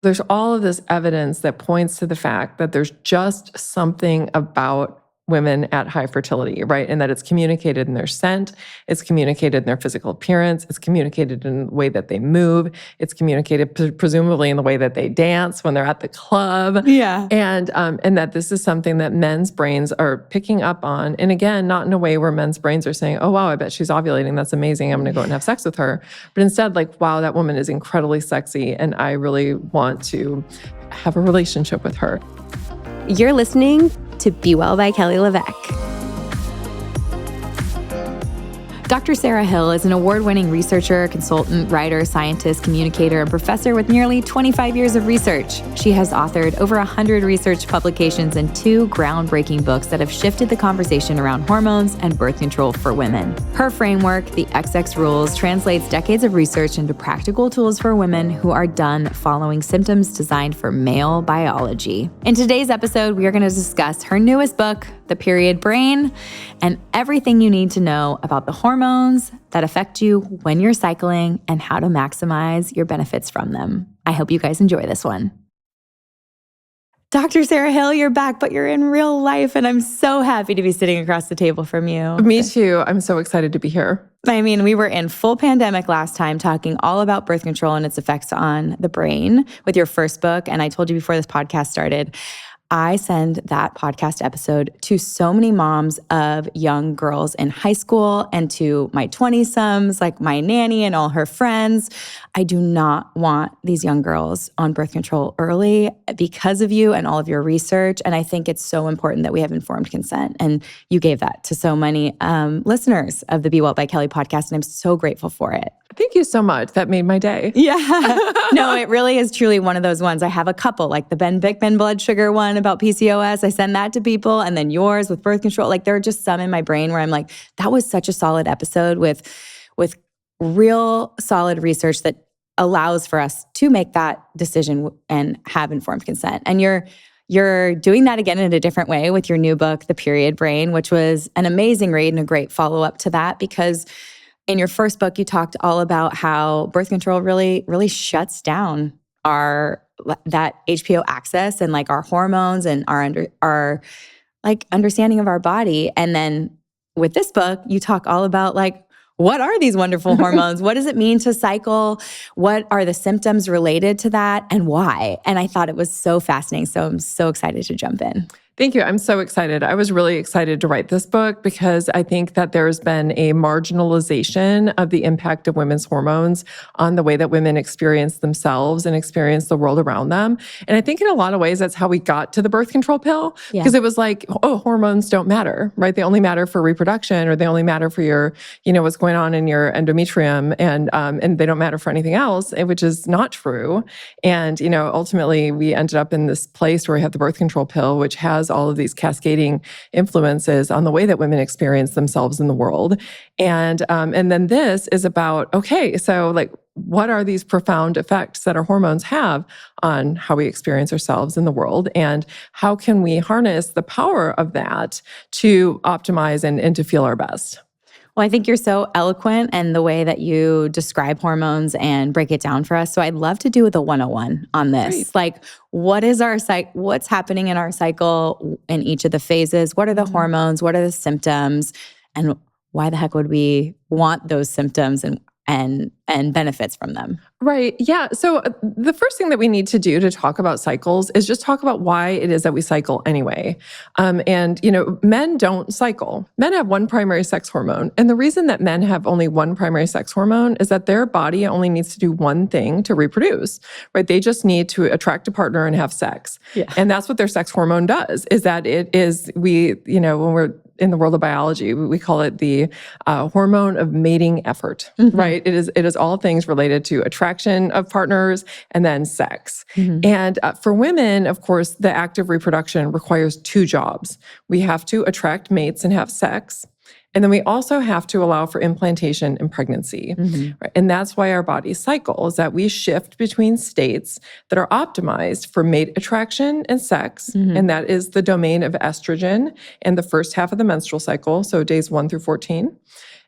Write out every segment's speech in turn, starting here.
There's all of this evidence that points to the fact that there's just something about women at high fertility, right? And that it's communicated in their scent, it's communicated in their physical appearance, it's communicated in the way that they move, it's communicated presumably in the way that they dance when they're at the club. Yeah. And that this is something that men's brains are picking up on. And again, not in a way where men's brains are saying, oh, wow, I bet she's ovulating. That's amazing. I'm going to go out and have sex with her. But instead, like, wow, that woman is incredibly sexy. And I really want to have a relationship with her. You're listening to Be Well by Kelly LeVeque. Dr. Sarah Hill is an award-winning researcher, consultant, writer, scientist, communicator, and professor with nearly 25 years of research. She has authored over 100 research publications and 2 groundbreaking books that have shifted the conversation around hormones and birth control for women. Her framework, the XX Rules, translates decades of research into practical tools for women who are done following symptoms designed for male biology. In today's episode, we are going to discuss her newest book, The Period Brain, and everything you need to know about the hormones that affect you when you're cycling and how to maximize your benefits from them. I hope you guys enjoy this one. Dr. Sarah Hill, you're back, but you're in real life, and I'm so happy to be sitting across the table from you. Me too. I'm so excited to be here. I mean, we were in full pandemic last time talking all about birth control and its effects on the brain with your first book, and I told you before this podcast started, I send that podcast episode to so many moms of young girls in high school and to my 20-somes, like my nanny and all her friends. I do not want these young girls on birth control early because of you and all of your research. And I think it's so important that we have informed consent. And you gave that to so many listeners of the Be Well by Kelly podcast. And I'm so grateful for it. Thank you so much. That made my day. Yeah. No, it really is truly one of those ones. I have a couple, like the Ben Bickman blood sugar one about PCOS. I send that to people. And then yours with birth control. Like there are just some in my brain where I'm like, that was such a solid episode with real solid research that allows for us to make that decision and have informed consent. And you're doing that again in a different way with your new book, The Period Brain, which was an amazing read and a great follow-up to that because in your first book, you talked all about how birth control really, really shuts down that HPO axis and like our hormones and our understanding of our body. And then with this book, you talk all about like, what are these wonderful hormones? What does it mean to cycle? What are the symptoms related to that and why? And I thought it was so fascinating. So I'm so excited to jump in. Thank you. I'm so excited. I was really excited to write this book because I think that there's been a marginalization of the impact of women's hormones on the way that women experience themselves and experience the world around them. And I think in a lot of ways, that's how we got to the birth control pill because it was like, oh, hormones don't matter, right? They only matter for reproduction or they only matter for your, what's going on in your endometrium and they don't matter for anything else, which is not true. And, ultimately we ended up in this place where we have the birth control pill, which has all of these cascading influences on the way that women experience themselves in the world. And then this is about, okay, so like, what are these profound effects that our hormones have on how we experience ourselves in the world? And how can we harness the power of that to optimize and to feel our best? Well, I think you're so eloquent in the way that you describe hormones and break it down for us. So I'd love to do the 101 on this. Great. Like, what's happening in our cycle in each of the phases? What are the hormones? What are the symptoms? And why the heck would we want those symptoms and benefits from them? Right. Yeah. So the first thing that we need to do to talk about cycles is just talk about why it is that we cycle anyway. Men don't cycle. Men have one primary sex hormone. And the reason that men have only one primary sex hormone is that their body only needs to do one thing to reproduce, right? They just need to attract a partner and have sex. Yeah. And that's what their sex hormone does, is that when we're in the world of biology, we call it the hormone of mating effort, right? It is all things related to attraction of partners and then sex. And for women, of course, the act of reproduction requires 2 jobs. We have to attract mates and have sex. And then we also have to allow for implantation and pregnancy. Right? And that's why our bodies cycle, is that we shift between states that are optimized for mate attraction and sex. And that is the domain of estrogen in the first half of the menstrual cycle, so days 1 through 14.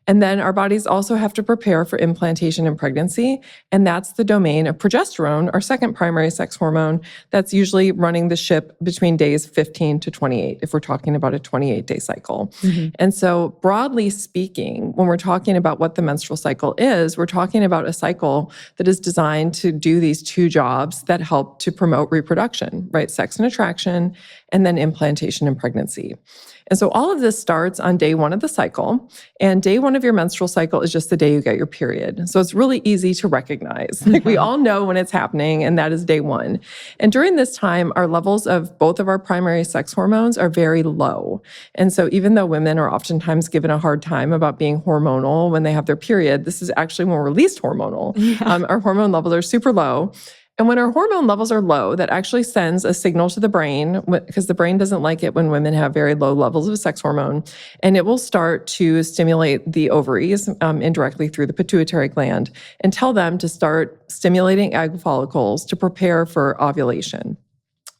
And then our bodies also have to prepare for implantation and pregnancy. And that's the domain of progesterone, our second primary sex hormone, that's usually running the ship between days 15 to 28, if we're talking about a 28-day cycle. And so broadly speaking, when we're talking about what the menstrual cycle is, we're talking about a cycle that is designed to do these two jobs that help to promote reproduction, right? Sex and attraction, and then implantation and pregnancy. And so all of this starts on day one of the cycle. And day one of your menstrual cycle is just the day you get your period. So it's really easy to recognize. Like we all know when it's happening, and that is day one. And during this time, our levels of both of our primary sex hormones are very low. And so even though women are oftentimes given a hard time about being hormonal when they have their period, this is actually when we're least hormonal. Our hormone levels are super low. And when our hormone levels are low, that actually sends a signal to the brain, because the brain doesn't like it when women have very low levels of sex hormone, and it will start to stimulate the ovaries indirectly through the pituitary gland and tell them to start stimulating egg follicles to prepare for ovulation.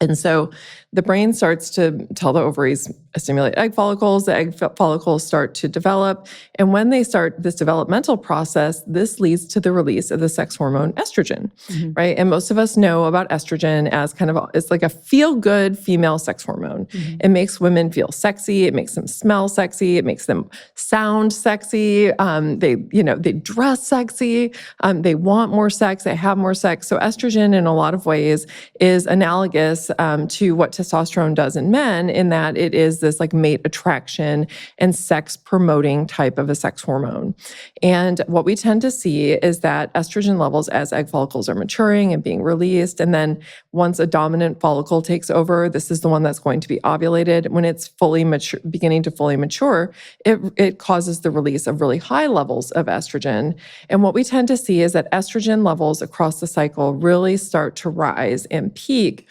And so the brain starts to tell the ovaries, stimulate egg follicles, the egg follicles start to develop. And when they start this developmental process, this leads to the release of the sex hormone estrogen, right? And most of us know about estrogen as it's like a feel-good female sex hormone. It makes women feel sexy. It makes them smell sexy. It makes them sound sexy. They dress sexy. They want more sex. They have more sex. So estrogen in a lot of ways is analogous to what testosterone does in men, in that it is this like mate attraction and sex promoting type of a sex hormone. And what we tend to see is that estrogen levels as egg follicles are maturing and being released, and then once a dominant follicle takes over, this is the one that's going to be ovulated. When it's fully mature, beginning to fully mature, it causes the release of really high levels of estrogen. And what we tend to see is that estrogen levels across the cycle really start to rise and peak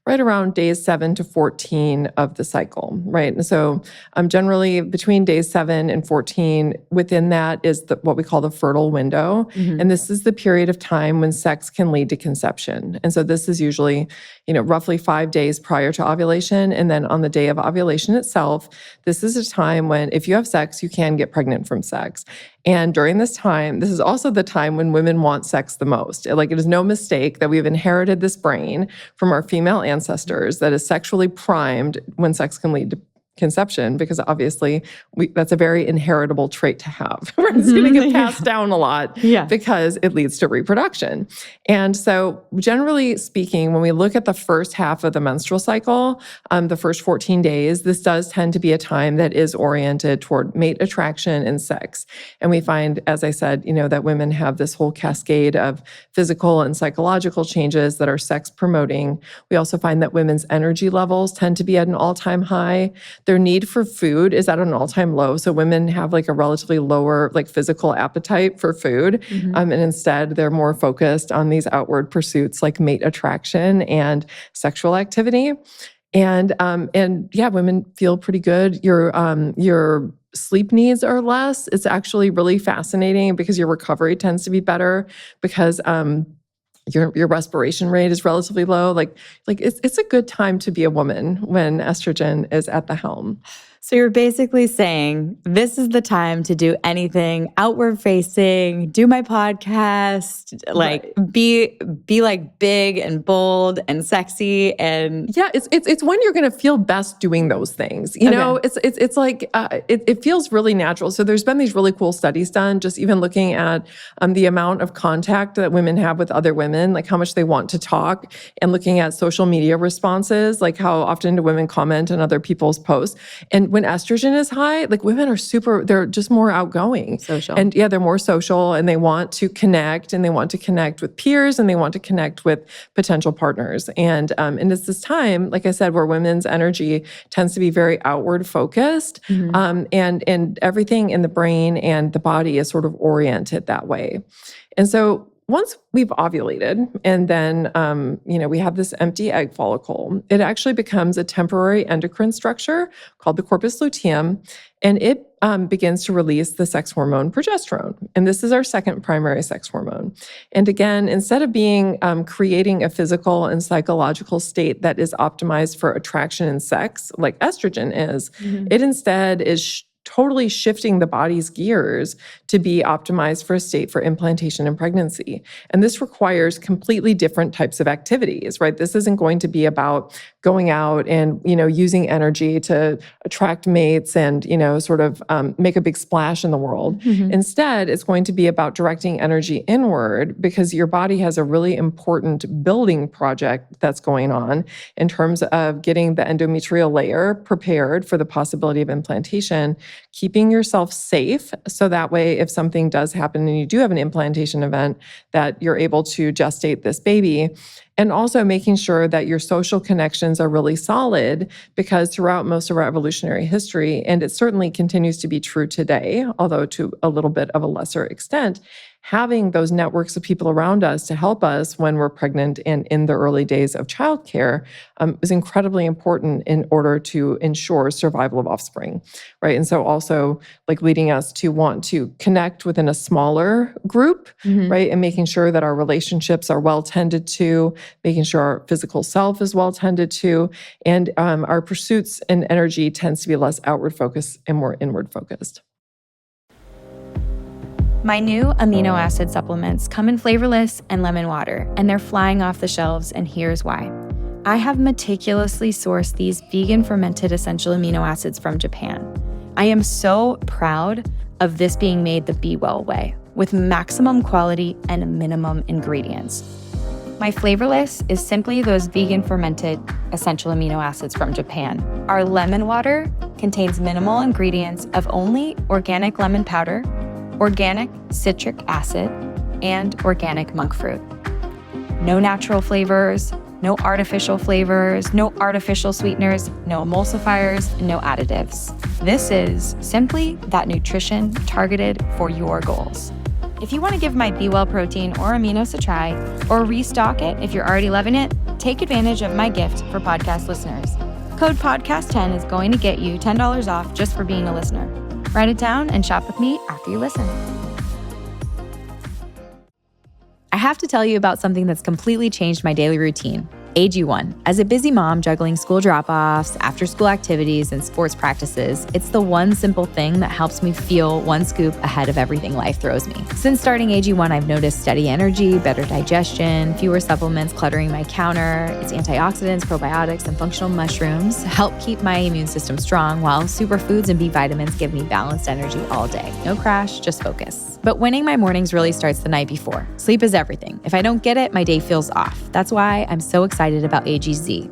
right around days 7 to 14 of the cycle, right? And so generally between days 7 and 14, within that is what we call the fertile window. And this is the period of time when sex can lead to conception. And so this is usually, roughly 5 days prior to ovulation. And then on the day of ovulation itself, this is a time when if you have sex, you can get pregnant from sex. And during this time, this is also the time when women want sex the most. Like, it is no mistake that we've inherited this brain from our female ancestors that is sexually primed when sex can lead to conception, because obviously that's a very inheritable trait to have. It's going to get passed down a lot because it leads to reproduction. And so generally speaking, when we look at the first half of the menstrual cycle, the first 14 days, this does tend to be a time that is oriented toward mate attraction and sex. And we find, as I said, that women have this whole cascade of physical and psychological changes that are sex promoting. We also find that women's energy levels tend to be at an all-time high. Their need for food is at an all-time low. So women have like a relatively lower physical appetite for food. And instead they're more focused on these outward pursuits like mate attraction and sexual activity. And women feel pretty good. Your sleep needs are less. It's actually really fascinating because your recovery tends to be better because your respiration rate is relatively low. It's a good time to be a woman when estrogen is at the helm. So you're basically saying this is the time to do anything outward facing, do my podcast, be like big and bold and sexy, and it's when you're going to feel best doing those things. It feels really natural. So there's been these really cool studies done, just even looking at the amount of contact that women have with other women, like how much they want to talk, and looking at social media responses, like how often do women comment on other people's posts. And when estrogen is high, women are they're just more outgoing. Social. And they're more social, and they want to connect, and they want to connect with peers, and they want to connect with potential partners. And it's this time, like I said, where women's energy tends to be very outward focused. And everything in the brain and the body is sort of oriented that way. And so once we've ovulated and then, we have this empty egg follicle, it actually becomes a temporary endocrine structure called the corpus luteum, and it begins to release the sex hormone progesterone. And this is our second primary sex hormone. And again, instead of creating a physical and psychological state that is optimized for attraction and sex, like estrogen is, it instead is totally shifting the body's gears to be optimized for a state for implantation and pregnancy. And this requires completely different types of activities, right? This isn't going to be about going out and, using energy to attract mates and, sort of make a big splash in the world. Instead, it's going to be about directing energy inward because your body has a really important building project that's going on in terms of getting the endometrial layer prepared for the possibility of implantation, keeping yourself safe so that way if something does happen and you do have an implantation event, that you're able to gestate this baby. And also making sure that your social connections are really solid, because throughout most of our evolutionary history, and it certainly continues to be true today, although to a little bit of a lesser extent, having those networks of people around us to help us when we're pregnant and in the early days of childcare is incredibly important in order to ensure survival of offspring, right? And so also like leading us to want to connect within a smaller group, right? And making sure that our relationships are well tended to, making sure our physical self is well tended to, and our pursuits and energy tends to be less outward focused and more inward focused. My new amino acid supplements come in flavorless and lemon water, and they're flying off the shelves, and here's why. I have meticulously sourced these vegan fermented essential amino acids from Japan. I am so proud of this being made the Be Well way, with maximum quality and minimum ingredients. My flavorless is simply those vegan fermented essential amino acids from Japan. Our lemon water contains minimal ingredients of only organic lemon powder, organic citric acid, and organic monk fruit. No natural flavors, no artificial flavors, no artificial sweeteners, no emulsifiers, no additives. This is simply that nutrition targeted for your goals. If you want to give my Be Well protein or aminos a try, or restock it if you're already loving it, take advantage of my gift for podcast listeners. Code podcast10 is going to get you $10 off just for being a listener. Write it down and shop with me after you listen. I have to tell you about something that's completely changed my daily routine. AG1. As a busy mom juggling school drop-offs, after-school activities, and sports practices, it's the one simple thing that helps me feel one scoop ahead of everything life throws me. Since starting AG1, I've noticed steady energy, better digestion, fewer supplements cluttering my counter. Its antioxidants, probiotics, and functional mushrooms help keep my immune system strong, while superfoods and B vitamins give me balanced energy all day. No crash, just focus. But winning my mornings really starts the night before. Sleep is everything. If I don't get it, my day feels off. That's why I'm so excited about AGZ.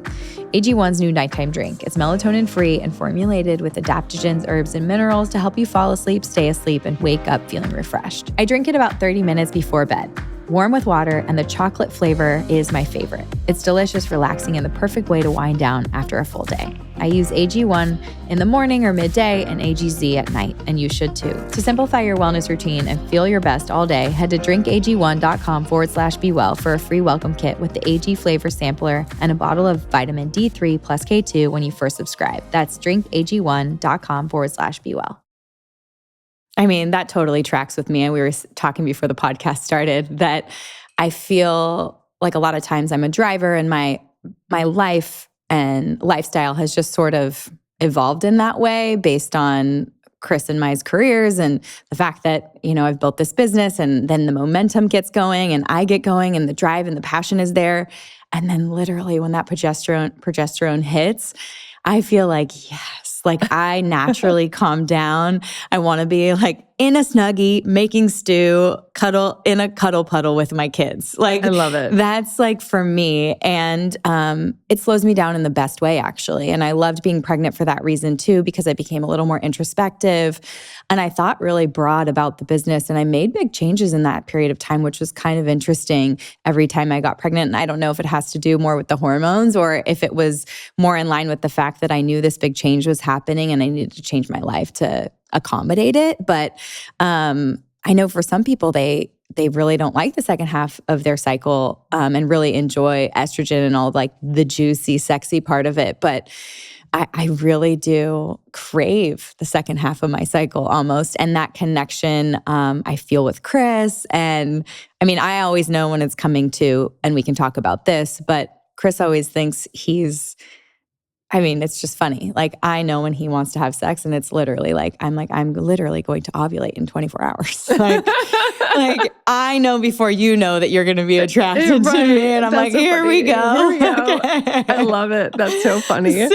AG1's new nighttime drink. It's melatonin-free and formulated with adaptogens, herbs, and minerals to help you fall asleep, stay asleep, and wake up feeling refreshed. I drink it about 30 minutes before bed. Warm with water, and the chocolate flavor is my favorite. It's delicious, relaxing, and the perfect way to wind down after a full day. I use AG1 in the morning or midday and AGZ at night, and you should too. To simplify your wellness routine and feel your best all day, head to drinkag1.com/bewell for a free welcome kit with the AG flavor sampler and a bottle of vitamin D3 plus K2 when you first subscribe. That's drinkag1.com/bewell. I mean, that totally tracks with me. And we were talking before the podcast started that I feel like a lot of times I'm a driver, and my life and lifestyle has just sort of evolved in that way based on Chris and my careers and the fact that, I've built this business, and then the momentum gets going and I get going and the drive and the passion is there. And then literally when that progesterone hits, I feel like, yes, like I naturally calm down. I want to be like in a Snuggie, making stew, cuddle in a cuddle puddle with my kids. Like, I love it. That's like for me. And it slows me down in the best way, actually. And I loved being pregnant for that reason too, because I became a little more introspective and I thought really broad about the business. And I made big changes in that period of time, which was kind of interesting every time I got pregnant. And I don't know if it has to do more with the hormones or if it was more in line with the fact that I knew this big change was happening and I needed to change my life to accommodate it. But I know for some people, they really don't like the second half of their cycle and really enjoy estrogen and all like the juicy, sexy part of it. But I really do crave the second half of my cycle almost. And that connection I feel with Chris. And I mean, I always know when it's coming to, and we can talk about this, but Chris always thinks he's I mean, it's just funny. Like, I know when he wants to have sex, and it's literally like, I'm literally going to ovulate in 24 hours. Like I know before you know that you're going to be attracted to me. And I'm That's like, so here funny. we go. Here we go. Okay. I love it. That's so funny.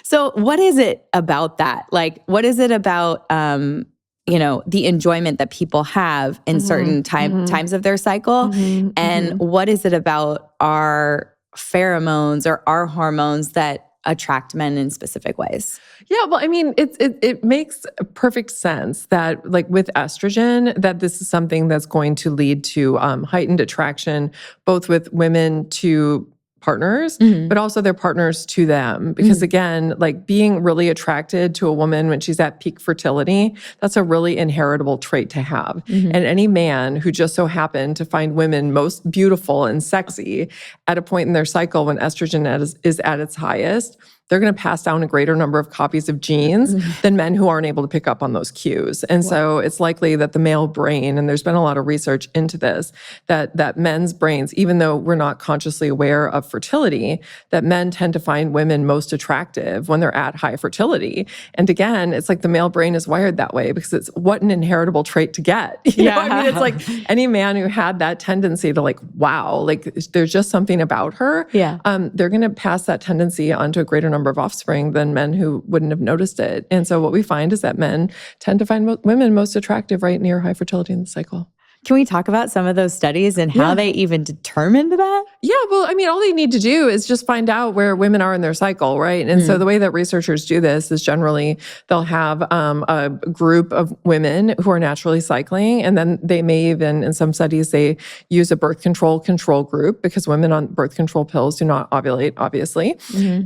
So what is it about that? Like, what is it about, the enjoyment that people have in certain times of their cycle? And what is it about our pheromones or our hormones that attract men in specific ways? Yeah, well, I mean, it makes perfect sense that, like with estrogen, that this is something that's going to lead to heightened attraction, both with women to partners, but also their partners to them. Because again, like being really attracted to a woman when she's at peak fertility, that's a really inheritable trait to have. And any man who just so happened to find women most beautiful and sexy at a point in their cycle when estrogen is at its highest, they're going to pass down a greater number of copies of genes than men who aren't able to pick up on those cues. And so it's likely that the male brain, and there's been a lot of research into this, that men's brains, even though we're not consciously aware of fertility, that men tend to find women most attractive when they're at high fertility. And again, it's like the male brain is wired that way because it's what an inheritable trait to get. You know? I mean, it's like any man who had that tendency to like, wow, like there's just something about her. Yeah. They're going to pass that tendency on to a greater number of offspring than men who wouldn't have noticed it. And so what we find is that men tend to find women most attractive right near high fertility in the cycle. Can we talk about some of those studies and how they even determined that? Yeah, well, I mean, all they need to do is just find out where women are in their cycle, right? And so the way that researchers do this is generally they'll have a group of women who are naturally cycling, and then they may even, in some studies, they use a birth control group because women on birth control pills do not ovulate, obviously.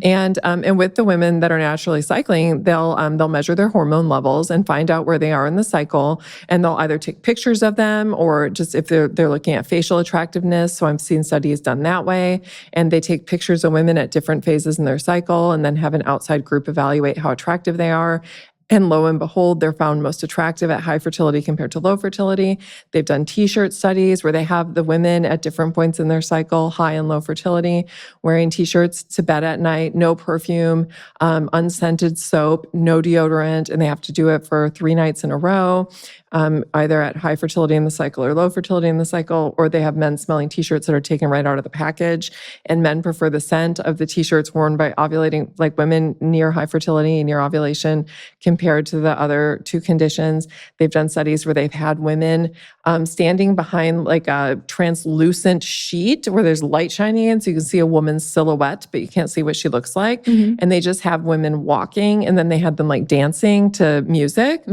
And with the women that are naturally cycling, they'll measure their hormone levels and find out where they are in the cycle, and they'll either take pictures of them or just if they're looking at facial attractiveness. So I've seen studies done that way. And they take pictures of women at different phases in their cycle and then have an outside group evaluate how attractive they are. And lo and behold, they're found most attractive at high fertility compared to low fertility. They've done t-shirt studies where they have the women at different points in their cycle, high and low fertility, wearing t-shirts to bed at night, no perfume, unscented soap, no deodorant, and they have to do it for 3 nights in a row, either at high fertility in the cycle or low fertility in the cycle, or they have men smelling t-shirts that are taken right out of the package. And men prefer the scent of the t-shirts worn by ovulating, like women near high fertility, near ovulation, compared to the other 2 conditions. They've done studies where they've had women standing behind like a translucent sheet where there's light shining in, so you can see a woman's silhouette, but you can't see what she looks like. And they just have women walking, and then they had them like dancing to music,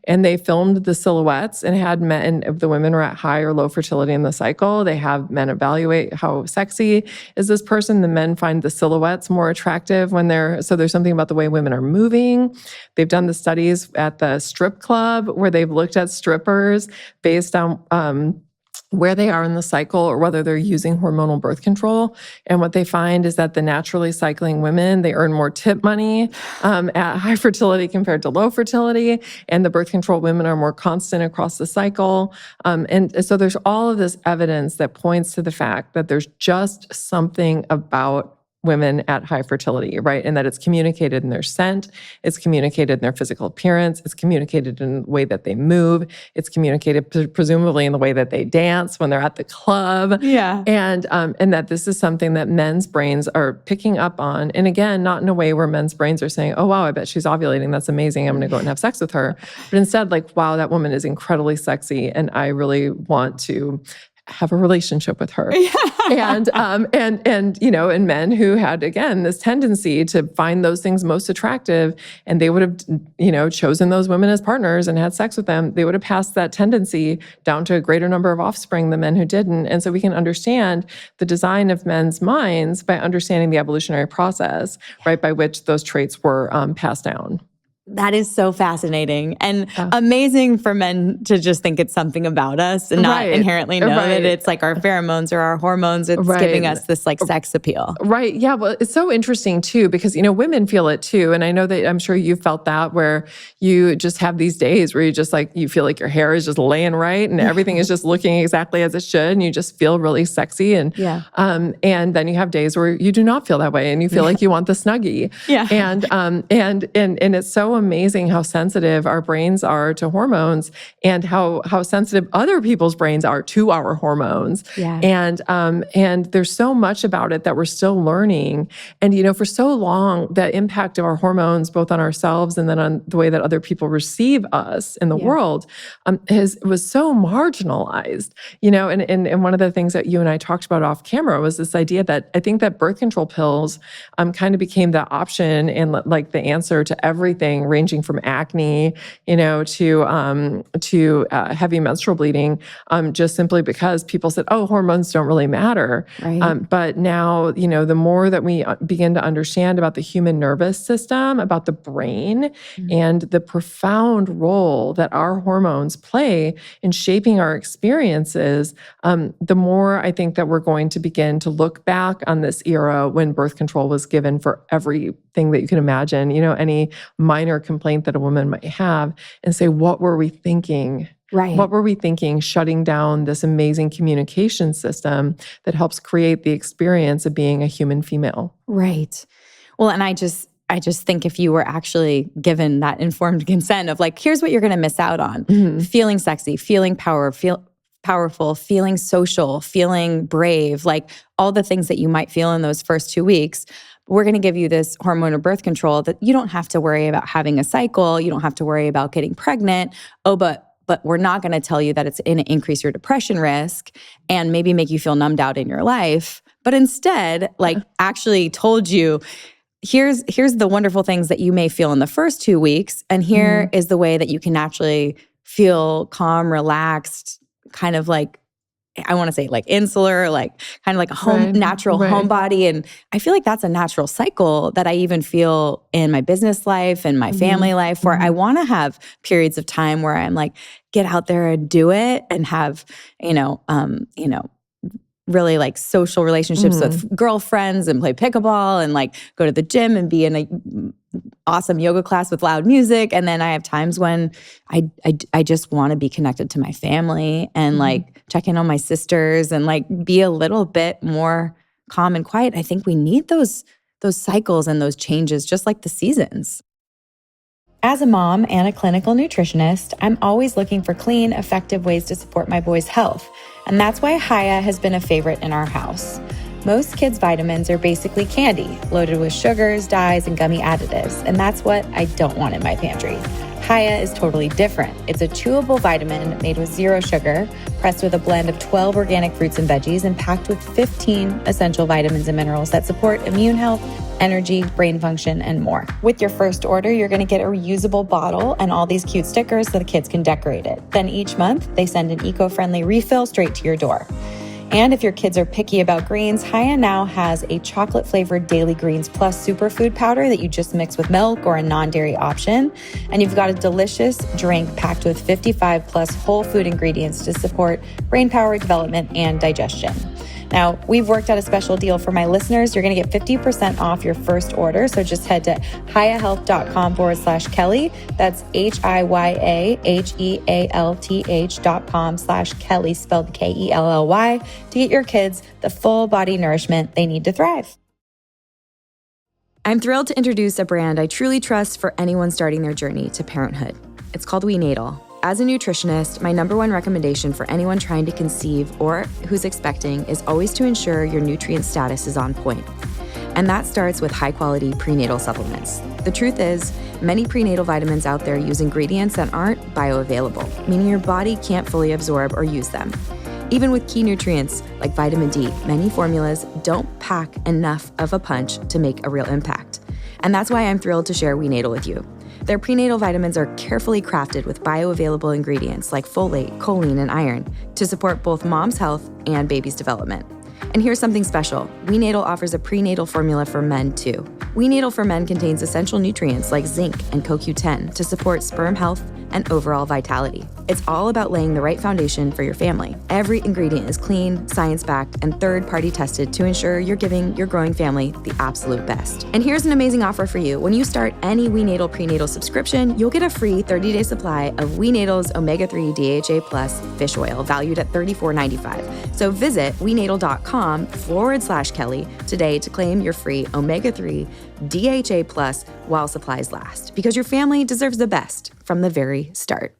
and they filmed the silhouettes and had men, if the women are at high or low fertility in the cycle, they have men evaluate how sexy is this person. The men find the silhouettes more attractive so there's something about the way women are moving. They've done the studies at the strip club where they've looked at strippers based on where they are in the cycle or whether they're using hormonal birth control. And what they find is that the naturally cycling women, they earn more tip money at high fertility compared to low fertility. And the birth control women are more constant across the cycle. And so there's all of this evidence that points to the fact that there's just something about women at high fertility, right? And that it's communicated in their scent, it's communicated in their physical appearance, it's communicated in the way that they move, it's communicated presumably in the way that they dance when they're at the club. Yeah. And that this is something that men's brains are picking up on. And again, not in a way where men's brains are saying, oh, wow, I bet she's ovulating. That's amazing. I'm going to go out and have sex with her. But instead, like, wow, that woman is incredibly sexy and I really want to have a relationship with her. And men who had, again, this tendency to find those things most attractive, and they would have, chosen those women as partners and had sex with them, they would have passed that tendency down to a greater number of offspring than men who didn't. And so we can understand the design of men's minds by understanding the evolutionary process, right, by which those traits were passed down. That is so fascinating and Yeah. amazing for men to just think it's something about us and not Right. inherently know Right. that it's like our pheromones or our hormones. It's Right. giving us this like sex appeal. Right. Yeah. Well, it's so interesting too, because, women feel it too. And I know that I'm sure you felt that where you just have these days where you just like, you feel like your hair is just laying right and everything is just looking exactly as it should. And you just feel really sexy. And, Yeah. and then you have days where you do not feel that way and you feel like you want the Snuggie. Yeah. And it's so amazing how sensitive our brains are to hormones and how sensitive other people's brains are to our hormones. Yeah. And there's so much about it that we're still learning. And, for so long, the impact of our hormones, both on ourselves and then on the way that other people receive us in the world, was so marginalized, and one of the things that you and I talked about off camera was this idea that I think that birth control pills kind of became the option and like the answer to everything, ranging from acne, to heavy menstrual bleeding, just simply because people said, oh, hormones don't really matter. Right. But now, the more that we begin to understand about the human nervous system, about the brain, and the profound role that our hormones play in shaping our experiences, the more I think that we're going to begin to look back on this era when birth control was given for everything that you can imagine, any minor complaint that a woman might have, and say, what were we thinking? Right. What were we thinking shutting down this amazing communication system that helps create the experience of being a human female? Right. Well, and I just think if you were actually given that informed consent of like, here's what you're going to miss out on. Feeling sexy, feeling powerful, feeling social, feeling brave, like all the things that you might feel in those first 2 weeks. We're going to give you this hormonal birth control that you don't have to worry about having a cycle. You don't have to worry about getting pregnant. Oh, but we're not going to tell you that it's going to increase your depression risk and maybe make you feel numbed out in your life. But instead, like actually told you, here's the wonderful things that you may feel in the first 2 weeks. And here is the way that you can naturally feel calm, relaxed, kind of like, I want to say like insular, like kind of like a natural homebody. And I feel like that's a natural cycle that I even feel in my business life and my family life, where I want to have periods of time where I'm like, get out there and do it and have, really like social relationships with girlfriends and play pickleball and like go to the gym and be in a awesome yoga class with loud music. And then I have times when I just want to be connected to my family and like check in on my sisters and like be a little bit more calm and quiet. I think we need those cycles and those changes, just like the seasons. As a mom and a clinical nutritionist, I'm always looking for clean, effective ways to support my boys' health. And that's why Hiya has been a favorite in our house. Most kids' vitamins are basically candy, loaded with sugars, dyes, and gummy additives. And that's what I don't want in my pantry. Hiya is totally different. It's a chewable vitamin made with 0 sugar, pressed with a blend of 12 organic fruits and veggies, and packed with 15 essential vitamins and minerals that support immune health, energy, brain function, and more. With your first order, you're going to get a reusable bottle and all these cute stickers so the kids can decorate it. Then each month, they send an eco-friendly refill straight to your door. And if your kids are picky about greens, Hiya now has a chocolate-flavored Daily Greens Plus superfood powder that you just mix with milk or a non-dairy option. And you've got a delicious drink packed with 55 plus whole food ingredients to support brain power development and digestion. Now, we've worked out a special deal for my listeners. You're going to get 50% off your first order. So just head to hiyahealth.com/Kelly. That's HIYAHEALTH.com/Kelly, spelled KELLY, to get your kids the full body nourishment they need to thrive. I'm thrilled to introduce a brand I truly trust for anyone starting their journey to parenthood. It's called Wenatal. As a nutritionist, my number one recommendation for anyone trying to conceive or who's expecting is always to ensure your nutrient status is on point. And that starts with high-quality prenatal supplements. The truth is, many prenatal vitamins out there use ingredients that aren't bioavailable, meaning your body can't fully absorb or use them. Even with key nutrients like vitamin D, many formulas don't pack enough of a punch to make a real impact. And that's why I'm thrilled to share Wenatal with you. Their prenatal vitamins are carefully crafted with bioavailable ingredients like folate, choline, and iron to support both mom's health and baby's development. And here's something special. Wenatal offers a prenatal formula for men too. We Needle for Men contains essential nutrients like zinc and CoQ10 to support sperm health and overall vitality. It's all about laying the right foundation for your family. Every ingredient is clean, science-backed, and third-party tested to ensure you're giving your growing family the absolute best. And here's an amazing offer for you. When you start any We Natal prenatal subscription, you'll get a free 30-day supply of We Natal's Omega-3 DHA Plus fish oil, valued at $34.95. So visit wenatal.com/Kelly today to claim your free Omega-3 DHA Plus while supplies last, because your family deserves the best from the very start.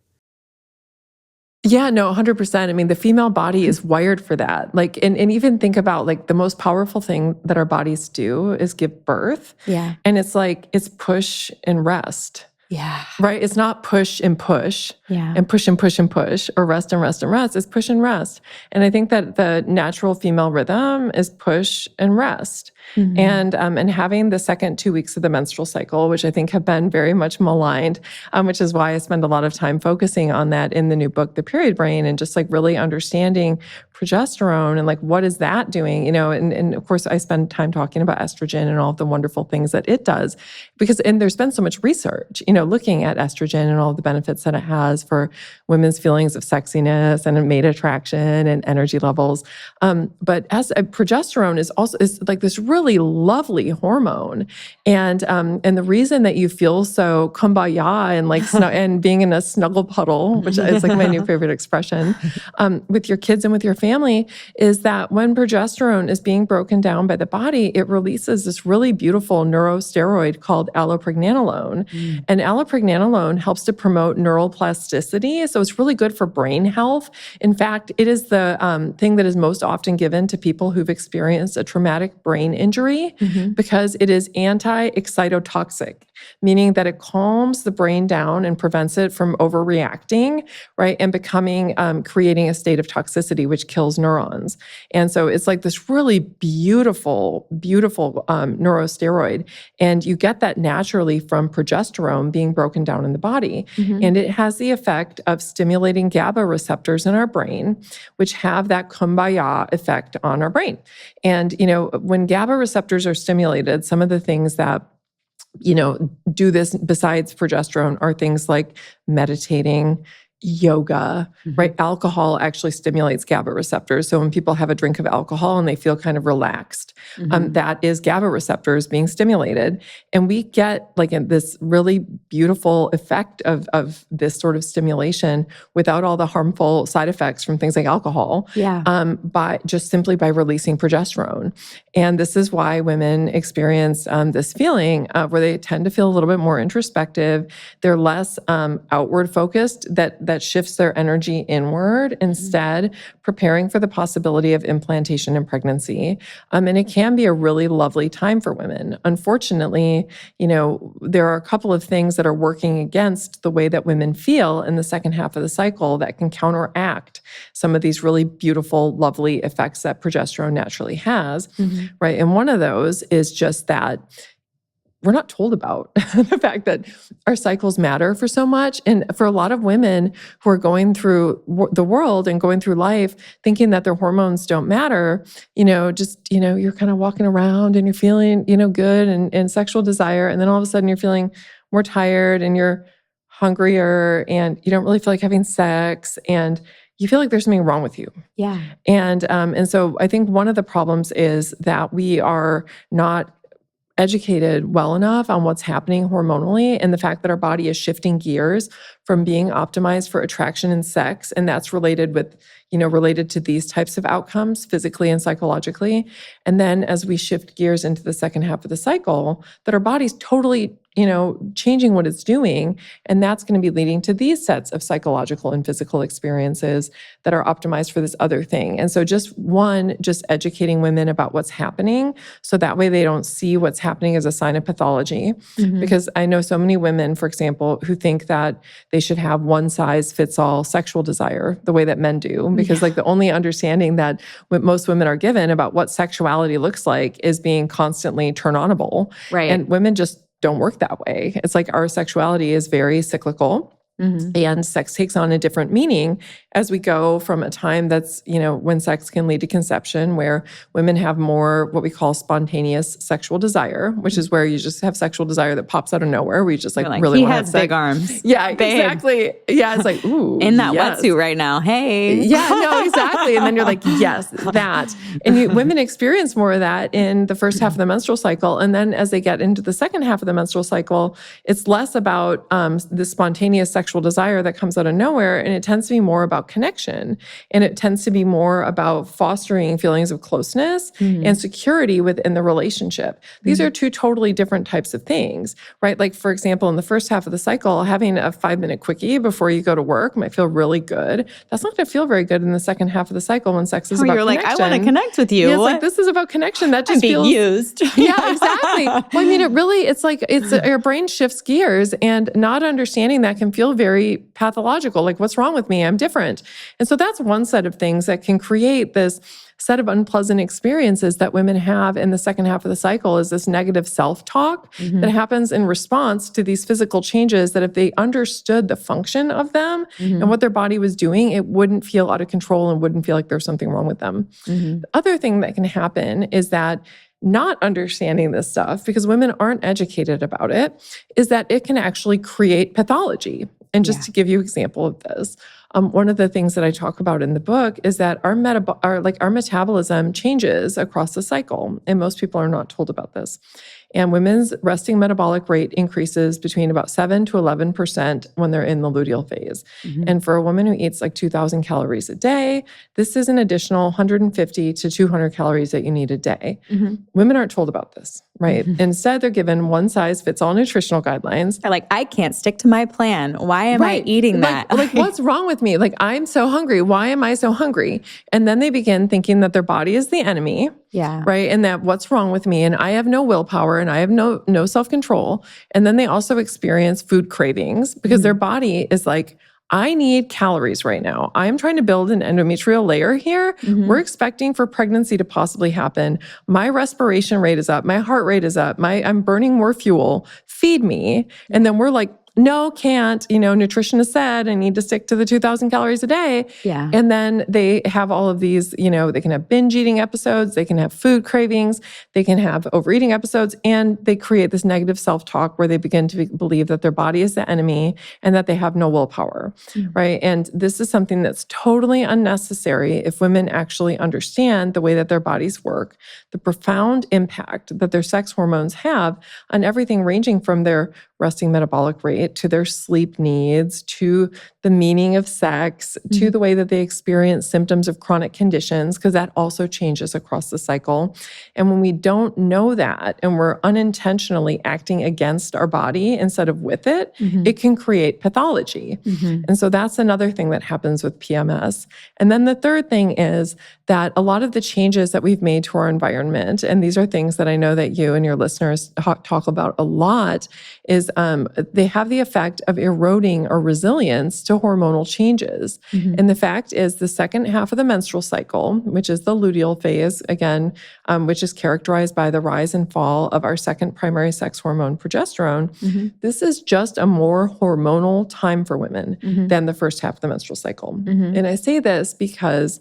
Yeah, no, 100%. I mean, the female body is wired for that. Like, and even think about like the most powerful thing that our bodies do is give birth. Yeah. And it's like, it's push and rest. Yeah. Right? It's not push and push Yeah. and push and push and push, or rest and rest and rest. It's push and rest. And I think that the natural female rhythm is push and rest. And having the second 2 weeks of the menstrual cycle, which I think have been very much maligned, which is why I spend a lot of time focusing on that in the new book, The Period Brain, and just like really understanding progesterone and like, what is that doing? You know, and of course I spend time talking about estrogen and all of the wonderful things that it does, because, and there's been so much research, you know, looking at estrogen and all of the benefits that it has for women's feelings of sexiness and mate attraction and energy levels. But as progesterone is like this really lovely hormone. And the reason that you feel so kumbaya and like, and being in a snuggle puddle, which is like my new favorite expression, with your kids and with your family, is that when progesterone is being broken down by the body, it releases this really beautiful neurosteroid called allopregnanolone. And allopregnanolone helps to promote neural plasticity. So it's really good for brain health. In fact, it is the thing that is most often given to people who've experienced a traumatic brain injury, because it is anti-excitotoxic, meaning that it calms the brain down and prevents it from overreacting, right? And creating a state of toxicity, which kills neurons. And so it's like this really beautiful, beautiful neurosteroid. And you get that naturally from progesterone being broken down in the body. And it has the effect of stimulating GABA receptors in our brain, which have that kumbaya effect on our brain. And, you know, when GABA receptors are stimulated, some of the things that, you know, do this besides progesterone are things like meditating, yoga, right? Alcohol actually stimulates GABA receptors. So when people have a drink of alcohol and they feel kind of relaxed, that is GABA receptors being stimulated. And we get like this really beautiful effect of this sort of stimulation without all the harmful side effects from things like alcohol, simply by releasing progesterone. And this is why women experience this feeling where they tend to feel a little bit more introspective. They're less outward focused, that shifts their energy inward, instead preparing for the possibility of implantation and pregnancy. And it can be a really lovely time for women. Unfortunately, you know, there are a couple of things that are working against the way that women feel in the second half of the cycle that can counteract some of these really beautiful, lovely effects that progesterone naturally has, right? And one of those is just that we're not told about the fact that our cycles matter for so much. And for a lot of women who are going through the world and going through life thinking that their hormones don't matter, you know, just, you know, you're kind of walking around and you're feeling, you know, good and sexual desire. And then all of a sudden you're feeling more tired and you're hungrier and you don't really feel like having sex and you feel like there's something wrong with you. Yeah. And so I think one of the problems is that we are not educated well enough on what's happening hormonally and the fact that our body is shifting gears from being optimized for attraction and sex. And that's related to these types of outcomes physically and psychologically. And then as we shift gears into the second half of the cycle, that our body's totally, you know, changing what it's doing. And that's going to be leading to these sets of psychological and physical experiences that are optimized for this other thing. And so just educating women about what's happening so that way they don't see what's happening as a sign of pathology. Because I know so many women, for example, who think that they should have one size fits all sexual desire the way that men do. Because like the only understanding that most women are given about what sexuality looks like is being constantly turn-onable. Right. And women just don't work that way. It's like our sexuality is very cyclical. And sex takes on a different meaning as we go from a time that's, when sex can lead to conception, where women have more what we call spontaneous sexual desire, which is where you just have sexual desire that pops out of nowhere, where you just really he want to have has sex. big arms. Yeah, Babe. exactly. Yeah, it's like, ooh. In that yes. wetsuit right now. Hey. Yeah, no, exactly. And then you're like, yes, that. And women experience more of that in the first half of the menstrual cycle. And then as they get into the second half of the menstrual cycle, it's less about the spontaneous sexual desire that comes out of nowhere. And it tends to be more about connection. And it tends to be more about fostering feelings of closeness and security within the relationship. These are two totally different types of things, right? Like, for example, in the first half of the cycle, having a 5-minute quickie before you go to work might feel really good. That's not going to feel very good in the second half of the cycle when sex is about you're connection. like, I want to connect with you. Yeah, it's like, this is about connection. That just being feels used. Yeah, exactly. Well, I mean, it's like your brain shifts gears, and not understanding that can feel very pathological. Like, what's wrong with me? I'm different. And so that's one set of things that can create this set of unpleasant experiences that women have in the second half of the cycle, is this negative self-talk that happens in response to these physical changes, that if they understood the function of them and what their body was doing, it wouldn't feel out of control and wouldn't feel like there's something wrong with them. The other thing that can happen is that not understanding this stuff, because women aren't educated about it, is that it can actually create pathology. And just to give you an example of this, one of the things that I talk about in the book is that our metabolism changes across the cycle, and most people are not told about this. And women's resting metabolic rate increases between about 7 to 11% when they're in the luteal phase. And for a woman who eats like 2,000 calories a day, this is an additional 150 to 200 calories that you need a day. Women aren't told about this, right? Instead, they're given one-size-fits-all nutritional guidelines. They're like, I can't stick to my plan. Why am I eating that? Like, what's wrong with me? Like, I'm so hungry. Why am I so hungry? And then they begin thinking that their body is the enemy. Yeah. Right. And that what's wrong with me? And I have no willpower and I have no self-control. And then they also experience food cravings because their body is like, I need calories right now. I'm trying to build an endometrial layer here. We're expecting for pregnancy to possibly happen. My respiration rate is up. My heart rate is up. I'm burning more fuel. Feed me. And then we're like, no, can't. Nutritionist said I need to stick to the 2,000 calories a day. Yeah. And then they have all of these, they can have binge eating episodes, they can have food cravings, they can have overeating episodes, and they create this negative self-talk where they begin to believe that their body is the enemy and that they have no willpower, right? And this is something that's totally unnecessary if women actually understand the way that their bodies work, the profound impact that their sex hormones have on everything ranging from their resting metabolic rate to their sleep needs, to the meaning of sex, to the way that they experience symptoms of chronic conditions, because that also changes across the cycle. And when we don't know that and we're unintentionally acting against our body instead of with it, it can create pathology. And so that's another thing that happens with PMS. And then the third thing is that a lot of the changes that we've made to our environment, and these are things that I know that you and your listeners talk about a lot, is they have the effect of eroding our resilience to hormonal changes. And the fact is the second half of the menstrual cycle, which is the luteal phase, again, which is characterized by the rise and fall of our second primary sex hormone, progesterone, this is just a more hormonal time for women than the first half of the menstrual cycle. And I say this because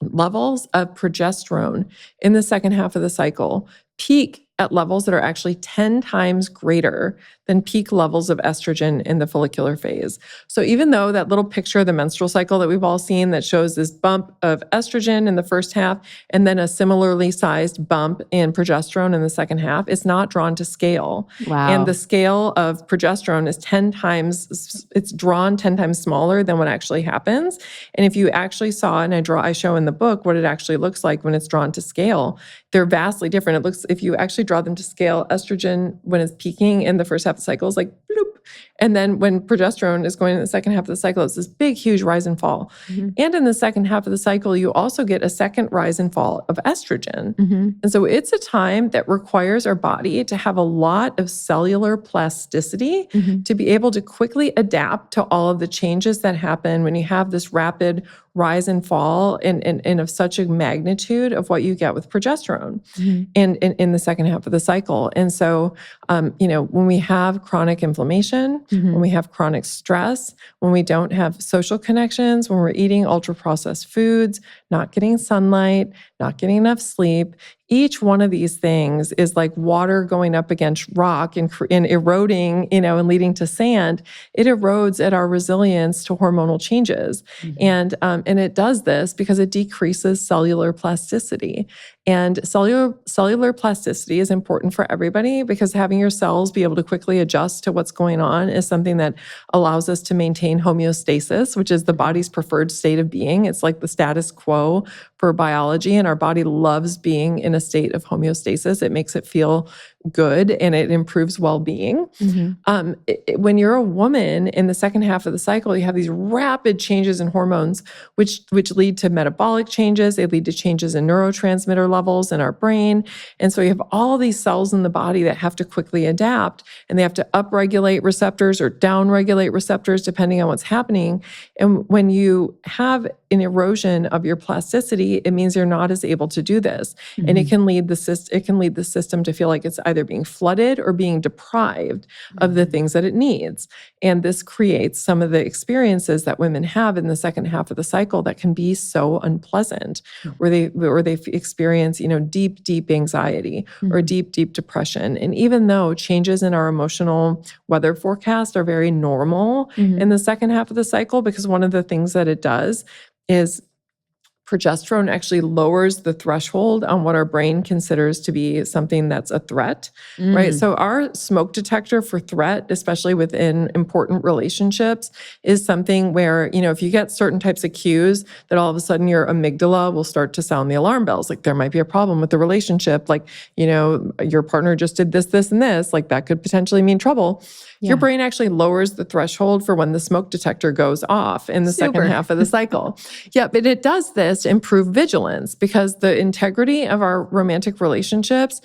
levels of progesterone in the second half of the cycle peak at levels that are actually 10 times greater than peak levels of estrogen in the follicular phase. So even though that little picture of the menstrual cycle that we've all seen that shows this bump of estrogen in the first half and then a similarly sized bump in progesterone in the second half, it's not drawn to scale. Wow. And the scale of progesterone is 10 times, it's drawn 10 times smaller than what actually happens. And if you actually saw, and I show in the book what it actually looks like when it's drawn to scale, they're vastly different. It looks, if you actually draw them to scale, estrogen, when it's peaking in the first half of the cycle, is like bloop. And then when progesterone is going in the second half of the cycle, it's this big, huge rise and fall. And in the second half of the cycle, you also get a second rise and fall of estrogen. And so it's a time that requires our body to have a lot of cellular plasticity to be able to quickly adapt to all of the changes that happen when you have this rapid rise and fall and of such a magnitude of what you get with progesterone in the second half of the cycle. And so, when we have chronic inflammation ovulation, when we have chronic stress, when we don't have social connections, when we're eating ultra-processed foods, not getting sunlight, not getting enough sleep. Each one of these things is like water going up against rock and eroding, and leading to sand. It erodes at our resilience to hormonal changes. And it does this because it decreases cellular plasticity. And cellular plasticity is important for everybody because having your cells be able to quickly adjust to what's going on is something that allows us to maintain homeostasis, which is the body's preferred state of being. It's like the status quo for biology, and our body loves being in a state of homeostasis. It makes it feel good and it improves well-being. When you're a woman in the second half of the cycle, you have these rapid changes in hormones, which lead to metabolic changes. They lead to changes in neurotransmitter levels in our brain. And so you have all these cells in the body that have to quickly adapt, and they have to upregulate receptors or downregulate receptors depending on what's happening. And when you have an erosion of your plasticity, it means you're not as able to do this. And it can lead the system to feel like it's either being flooded or being deprived of the things that it needs. And this creates some of the experiences that women have in the second half of the cycle that can be so unpleasant, where they experience, deep anxiety or deep depression. And even though changes in our emotional weather forecast are very normal in the second half of the cycle, because one of the things that it does is progesterone actually lowers the threshold on what our brain considers to be something that's a threat, right? So our smoke detector for threat, especially within important relationships, is something where, if you get certain types of cues, that all of a sudden your amygdala will start to sound the alarm bells. Like there might be a problem with the relationship. Like, your partner just did this, and this, like that could potentially mean trouble. Your brain actually lowers the threshold for when the smoke detector goes off in the second half of the cycle. Yeah, but it does this to improve vigilance because the integrity of our romantic relationships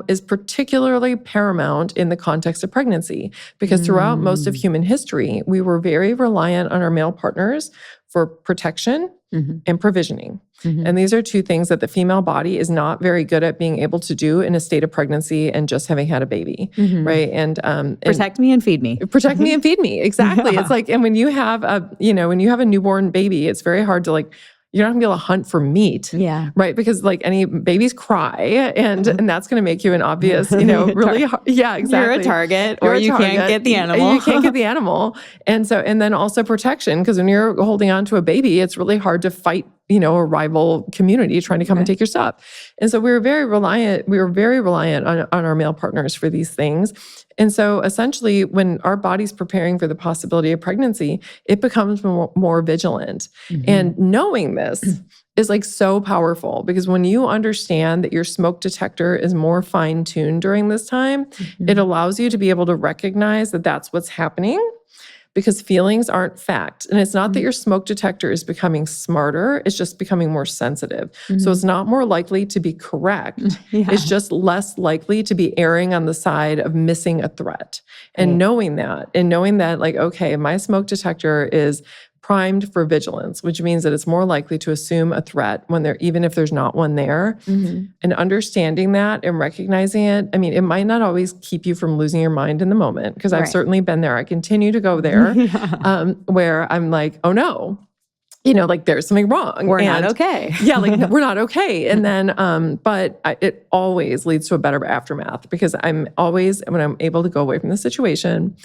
is particularly paramount in the context of pregnancy. Because throughout most of human history, we were very reliant on our male partners for protection and provisioning. And these are two things that the female body is not very good at being able to do in a state of pregnancy and just having had a baby, right? And protect me and feed me. Protect me and feed me. Exactly. It's like, and when you have a newborn baby, it's very hard to you're not gonna be able to hunt for meat. Yeah. Right. Because any babies cry and that's gonna make you an obvious, really hard. Yeah, exactly. You're a target or you can't get the animal. You can't get the animal. And then also protection, because when you're holding on to a baby, it's really hard to fight, a rival community trying to come and take your stuff. And so we were very reliant on our male partners for these things. And so essentially, when our body's preparing for the possibility of pregnancy, it becomes more vigilant. And knowing this is so powerful, because when you understand that your smoke detector is more fine-tuned during this time, it allows you to be able to recognize that that's what's happening. Because feelings aren't fact. And it's not that your smoke detector is becoming smarter, it's just becoming more sensitive. So it's not more likely to be correct. It's just less likely to be erring on the side of missing a threat. And knowing that, okay, my smoke detector is primed for vigilance, which means that it's more likely to assume a threat even if there's not one there. And understanding that and recognizing it, it might not always keep you from losing your mind in the moment, because I've certainly been there. I continue to go there, where I'm like, oh no, there's something wrong. We're not okay. We're not okay. And then, it always leads to a better aftermath, because when I'm able to go away from the situation,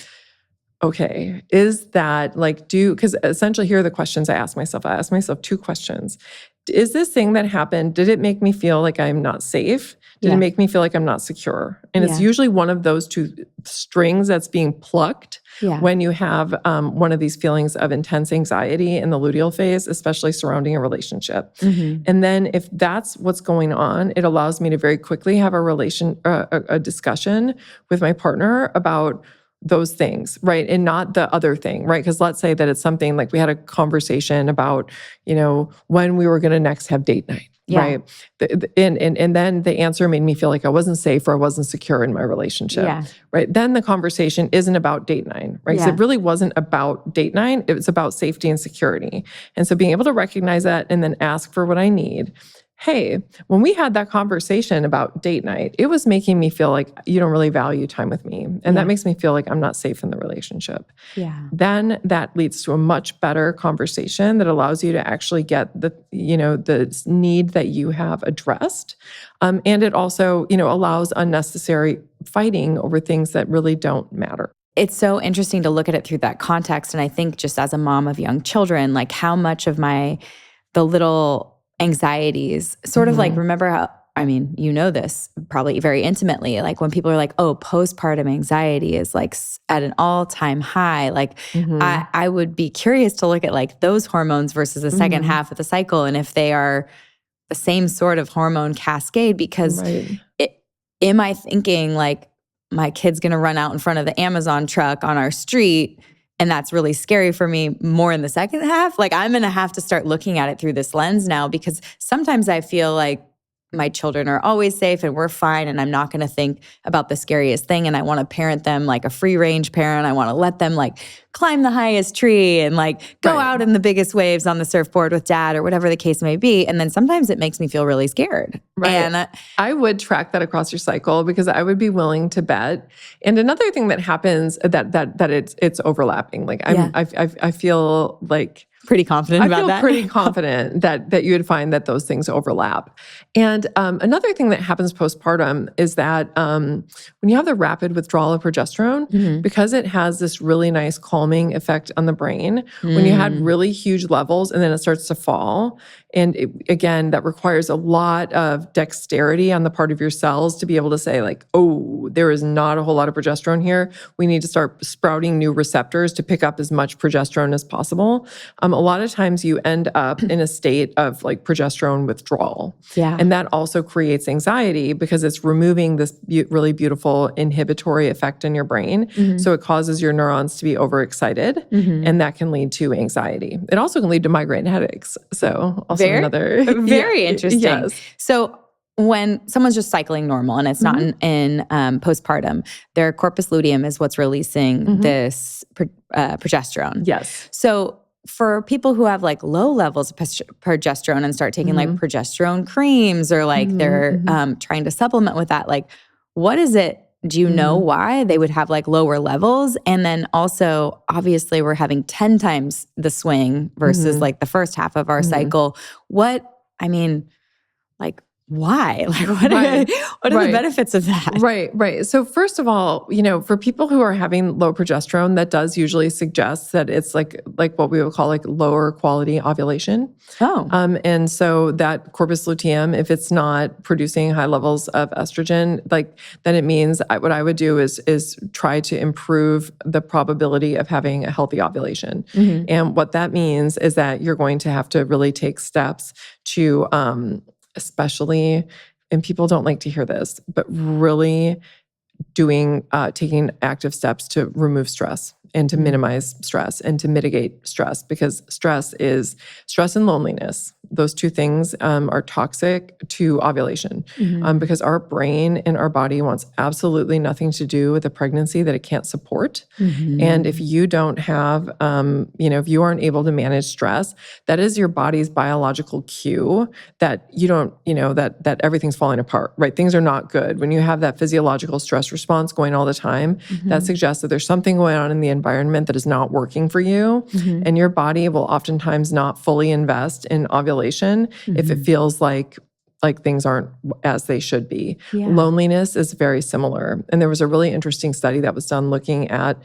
okay, is that because essentially here are the questions I ask myself. I ask myself two questions. Is this thing that happened, did it make me feel like I'm not safe? Did it make me feel like I'm not secure? And it's usually one of those two strings that's being plucked when you have one of these feelings of intense anxiety in the luteal phase, especially surrounding a relationship. And then if that's what's going on, it allows me to very quickly have a discussion with my partner about those things, right? And not the other thing, right? Because let's say that it's something like we had a conversation about, when we were going to next have date night, right? And then the answer made me feel like I wasn't safe or I wasn't secure in my relationship, right? Then the conversation isn't about date night, right? Because it really wasn't about date night. It was about safety and security. And so being able to recognize that and then ask for what I need, hey, when we had that conversation about date night, it was making me feel like you don't really value time with me. And that makes me feel like I'm not safe in the relationship. Yeah. Then that leads to a much better conversation that allows you to actually get the need that you have addressed. And it also, allows unnecessary fighting over things that really don't matter. It's so interesting to look at it through that context. And I think just as a mom of young children, like how much of the little anxieties sort of like, remember how, you know this probably very intimately, like when people are like, oh, postpartum anxiety is like at an all-time high. Like I would be curious to look at like those hormones versus the second half of the cycle. And if they are the same sort of hormone cascade, because am I thinking like my kid's going to run out in front of the Amazon truck on our street and that's really scary for me more in the second half? Like I'm going to have to start looking at it through this lens now, because sometimes I feel like my children are always safe and we're fine and I'm not going to think about the scariest thing, and I want to parent them like a free range parent. I want to let them like climb the highest tree and like go out in the biggest waves on the surfboard with dad or whatever the case may be. And then sometimes it makes me feel really scared. Right. And I would track that across your cycle because I would be willing to bet. And another thing that happens that it's overlapping. Like I feel like pretty confident about that. I feel pretty confident that you would find that those things overlap. And another thing that happens postpartum is that when you have the rapid withdrawal of progesterone, because it has this really nice calming effect on the brain, when you had really huge levels and then it starts to fall, and again, that requires a lot of dexterity on the part of your cells to be able to say like, oh, there is not a whole lot of progesterone here. We need to start sprouting new receptors to pick up as much progesterone as possible. A lot of times you end up in a state of like progesterone withdrawal. Yeah. And that also creates anxiety because it's removing this really beautiful inhibitory effect in your brain. So it causes your neurons to be overexcited, and that can lead to anxiety. It also can lead to migraine headaches. So also very interesting. Yes. So when someone's just cycling normal and it's not in postpartum, their corpus luteum is what's releasing this progesterone. Yes. So for people who have like low levels of progesterone and start taking like progesterone creams or like they're trying to supplement with that, like what is it? Do you know why they would have like lower levels? And then also, obviously, we're having 10 times the swing versus like the first half of our cycle. Why? Like, what are the benefits of that? Right. So first of all, for people who are having low progesterone, that does usually suggest that it's like what we would call like lower quality ovulation. Oh. And so that corpus luteum, if it's not producing high levels of estrogen, then it means what I would do is try to improve the probability of having a healthy ovulation. And what that means is that you're going to have to really take steps to especially, and people don't like to hear this, but really taking active steps to remove stress and to minimize stress and to mitigate stress, because stress and loneliness. Those two things are toxic to ovulation because our brain and our body wants absolutely nothing to do with a pregnancy that it can't support. And if you don't have, if you aren't able to manage stress, that is your body's biological cue that you don't, that everything's falling apart, right? Things are not good. When you have that physiological stress response going all the time, that suggests that there's something going on in the environment that is not working for you. And your body will oftentimes not fully invest in ovulation if it feels like things aren't as they should be. Yeah. Loneliness is very similar. And there was a really interesting study that was done looking at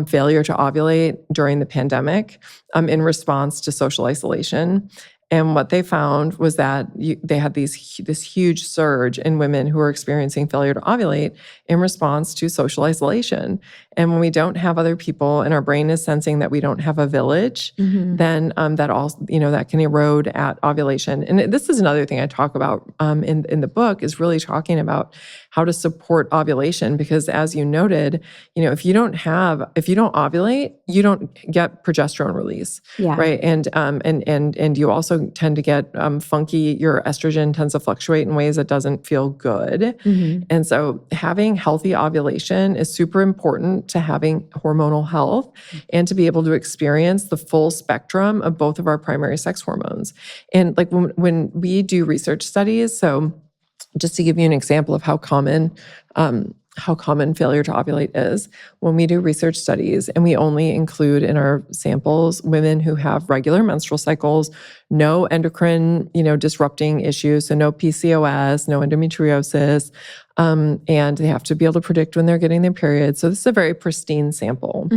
failure to ovulate during the pandemic in response to social isolation. And what they found was that they had this huge surge in women who were experiencing failure to ovulate in response to social isolation. And when we don't have other people and our brain is sensing that we don't have a village, then that also, that can erode at ovulation. And this is another thing I talk about in the book, is really talking about how to support ovulation, because as you noted, if you don't ovulate, you don't get progesterone release, Yeah. right? And you also tend to get funky. Your estrogen tends to fluctuate in ways that doesn't feel good. And so having healthy ovulation is super important to having hormonal health and to be able to experience the full spectrum of both of our primary sex hormones. And like when we do research studies, so just to give you an example of how common failure to ovulate is, when we do research studies and we only include in our samples women who have regular menstrual cycles, no endocrine, disrupting issues, so no PCOS, no endometriosis, and they have to be able to predict when they're getting their periods. So this is a very pristine sample.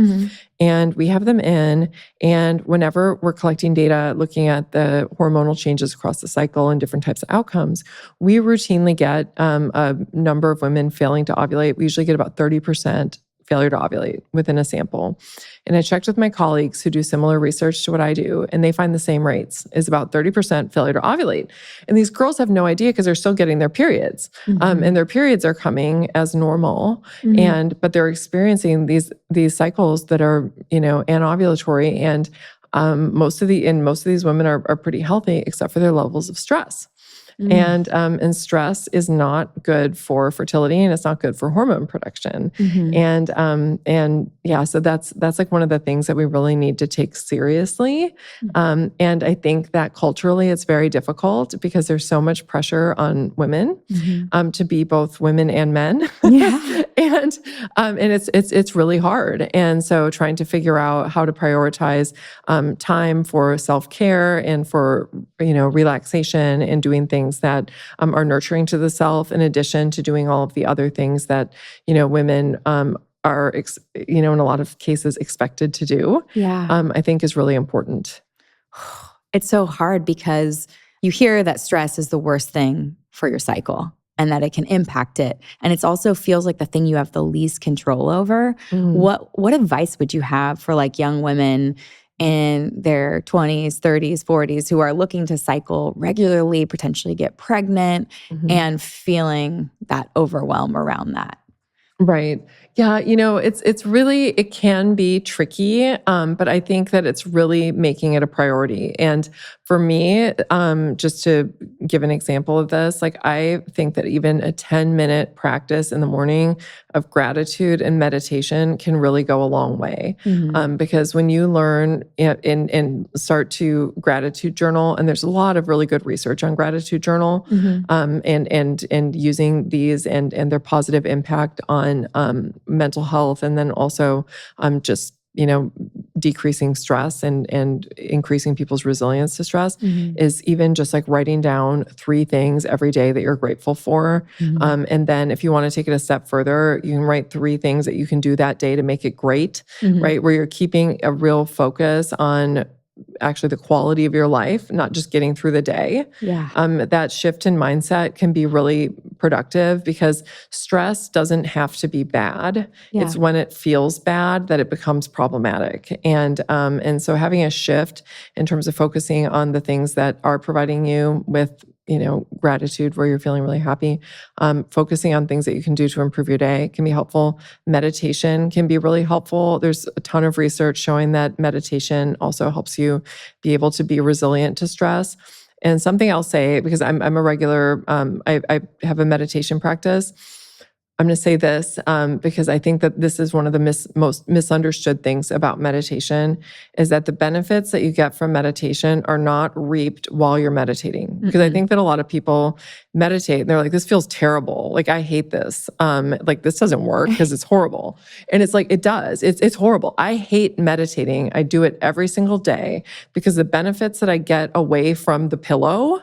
And we have them in, and whenever we're collecting data, looking at the hormonal changes across the cycle and different types of outcomes, we routinely get a number of women failing to ovulate. We usually get about 30% failure to ovulate within a sample. And I checked with my colleagues who do similar research to what I do, and they find the same rates, is about 30% failure to ovulate. And these girls have no idea because they're still getting their periods. And their periods are coming as normal, but they're experiencing these cycles that are, anovulatory. And most of these women are pretty healthy, except for their levels of stress. And stress is not good for fertility, and it's not good for hormone production. And so that's like one of the things that we really need to take seriously. And I think that culturally it's very difficult because there's so much pressure on women to be both women and men. and it's really hard. And so trying to figure out how to prioritize time for self-care and for relaxation and doing things that are nurturing to the self, in addition to doing all of the other things that women are in a lot of cases expected to do. I think is really important. It's so hard because you hear that stress is the worst thing for your cycle and that it can impact it. And it also feels like the thing you have the least control over. What advice would you have for like young women in their 20s, 30s, 40s who are looking to cycle regularly, potentially get pregnant, and feeling that overwhelm around that? Right. Yeah. It's really, it can be tricky, but I think that it's really making it a priority. And for me, just to give an example of this, like I think that even a 10-minute practice in the morning of gratitude and meditation can really go a long way. Because when you learn and start to gratitude journal, and there's a lot of really good research on gratitude journal, and using these and their positive impact on mental health, and then also just decreasing stress and increasing people's resilience to stress, is even just like writing down 3 things every day that you're grateful for. And then if you want to take it a step further, you can write 3 things that you can do that day to make it great, right? Where you're keeping a real focus on actually the quality of your life, not just getting through the day. That shift in mindset can be really productive because stress doesn't have to be bad. It's when it feels bad that it becomes problematic. And so having a shift in terms of focusing on the things that are providing you with gratitude, where you're feeling really happy, focusing on things that you can do to improve your day can be helpful. Meditation can be really helpful. There's a ton of research showing that meditation also helps you be able to be resilient to stress. And something I'll say, because I'm a regular, I have a meditation practice. I'm going to say this because I think that this is one of the most misunderstood things about meditation, is that the benefits that you get from meditation are not reaped while you're meditating. Because I think that a lot of people meditate and they're like, this feels terrible. Like, I hate this. Like, this doesn't work because it's horrible. And it's like, it does. It's horrible. I hate meditating. I do it every single day because the benefits that I get away from the pillow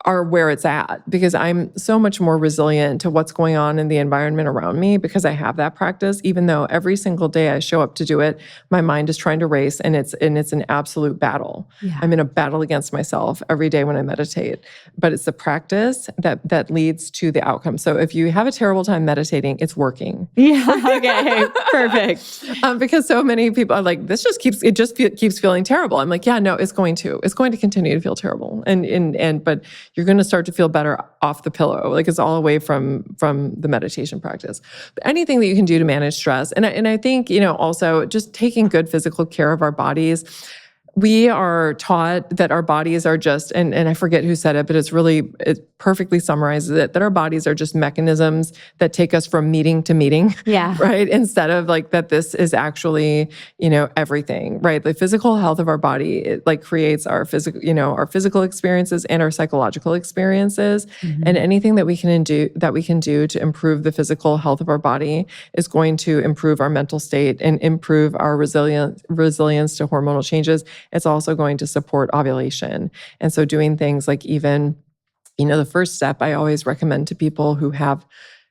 are where it's at, because I'm so much more resilient to what's going on in the environment around me because I have that practice. Even though every single day I show up to do it, my mind is trying to race, and it's an absolute battle. I'm in a battle against myself every day when I meditate. But it's the practice that leads to the outcome. So if you have a terrible time meditating, it's working. Okay, perfect. Because so many people are like, this just keeps feeling terrible. I'm like, yeah, no, it's going to continue to feel terrible. But you're going to start to feel better off the pillow. Like it's all away from the meditation practice. But anything that you can do to manage stress. And I think, also just taking good physical care of our bodies. We are taught that our bodies are just, and I forget who said it, but it perfectly summarizes it, that our bodies are just mechanisms that take us from meeting to meeting. Yeah. Right? Instead of like that this is actually, everything, right? The physical health of our body, it like creates our physical experiences and our psychological experiences. And anything that we can do to improve the physical health of our body is going to improve our mental state and improve our resilience to hormonal changes. It's also going to support ovulation. And so doing things like even, the first step I always recommend to people who have,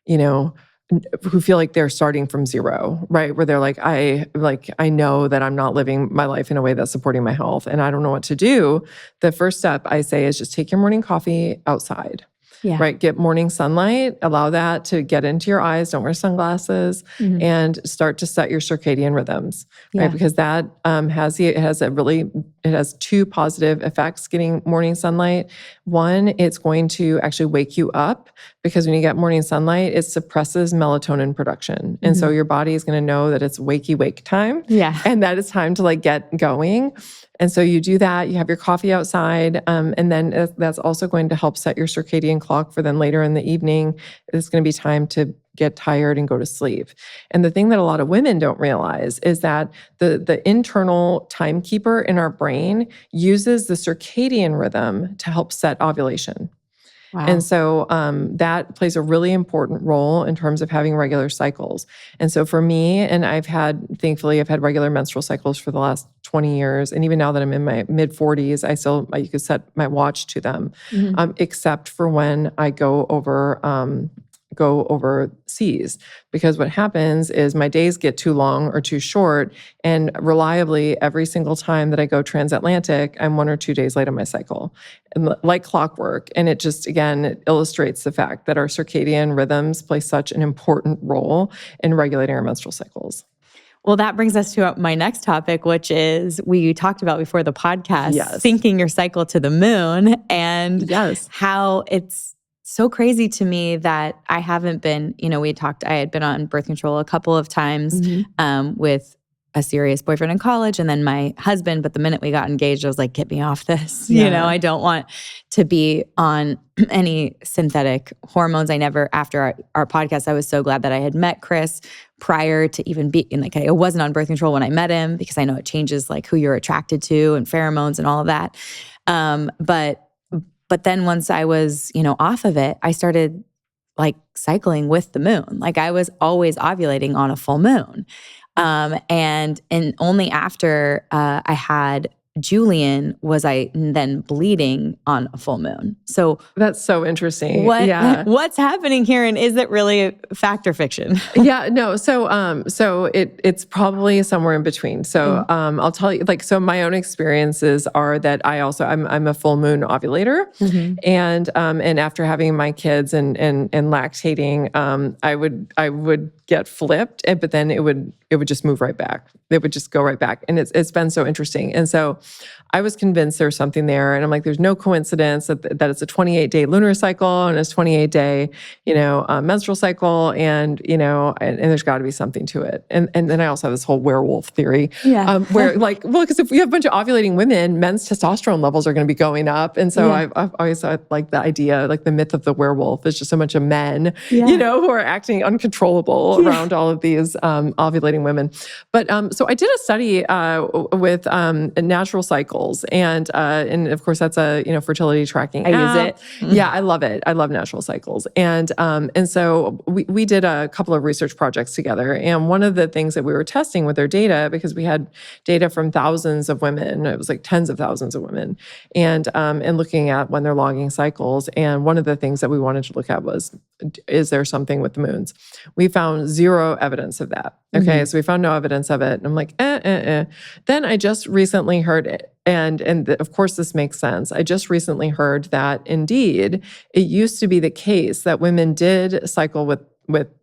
who feel like they're starting from zero, right? Where they're like, I know that I'm not living my life in a way that's supporting my health and I don't know what to do. The first step I say is just take your morning coffee outside. Yeah. Right? Get morning sunlight, allow that to get into your eyes, don't wear sunglasses, and start to set your circadian rhythms, right? Because that has two positive effects getting morning sunlight. One, it's going to actually wake you up because when you get morning sunlight, it suppresses melatonin production. And so your body is going to know that it's wakey wake time. Yeah. And that it's time to like get going. And so you do that, you have your coffee outside, and then that's also going to help set your circadian clock for then later in the evening. It's going to be time to get tired and go to sleep. And the thing that a lot of women don't realize is that the internal timekeeper in our brain uses the circadian rhythm to help set ovulation. Wow. And so that plays a really important role in terms of having regular cycles. And so for me, and thankfully, I've had regular menstrual cycles for the last 20 years. And even now that I'm in my mid 40s, you could set my watch to them, except for when I go overseas. Because what happens is my days get too long or too short, and reliably every single time that I go transatlantic, I'm 1 or 2 days late on my cycle, and like clockwork. And it just, again, it illustrates the fact that our circadian rhythms play such an important role in regulating our menstrual cycles. Well, that brings us to my next topic, which is we talked about before the podcast, syncing your cycle to the moon, and how it's so crazy to me that I haven't been, I had been on birth control a couple of times with a serious boyfriend in college and then my husband. But the minute we got engaged, I was like, get me off this. I don't want to be on any synthetic hormones. After our podcast, I was so glad that I had met Chris prior to even being I wasn't on birth control when I met him because I know it changes like who you're attracted to and pheromones and all of that. But then once I was, off of it, I started like cycling with the moon. Like I was always ovulating on a full moon. And only after I had Julian was I then bleeding on a full moon. So that's so interesting. What's happening here, and is it really fact or fiction? No. So it's probably somewhere in between. So I'll tell you, so my own experiences are that I'm a full moon ovulator, and after having my kids and lactating, I would get flipped, but then it would just move right back. It would just go right back. And it's been so interesting. And so I was convinced there's something there. And I'm like, there's no coincidence that it's a 28-day lunar cycle and it's 28-day, menstrual cycle. And there's got to be something to it. And then I also have this whole werewolf theory where because if we have a bunch of ovulating women, men's testosterone levels are going to be going up. And so I've always thought the idea, the myth of the werewolf is just so much of men, who are acting uncontrollable around all of these ovulating women. But so I did a study with natural cycles, and of course that's a fertility tracking app. I use it. Yeah, I love it. I love natural cycles, and so we did a couple of research projects together. And one of the things that we were testing with their data, because we had data from thousands of women, it was like tens of thousands of women, and looking at when they're logging cycles. And one of the things that we wanted to look at was, is there something with the moons? We found zero evidence of that. Okay, so we found no evidence of it. And I'm like, Then I just recently heard it. And of course this makes sense. I just recently heard that indeed, it used to be the case that women did cycle with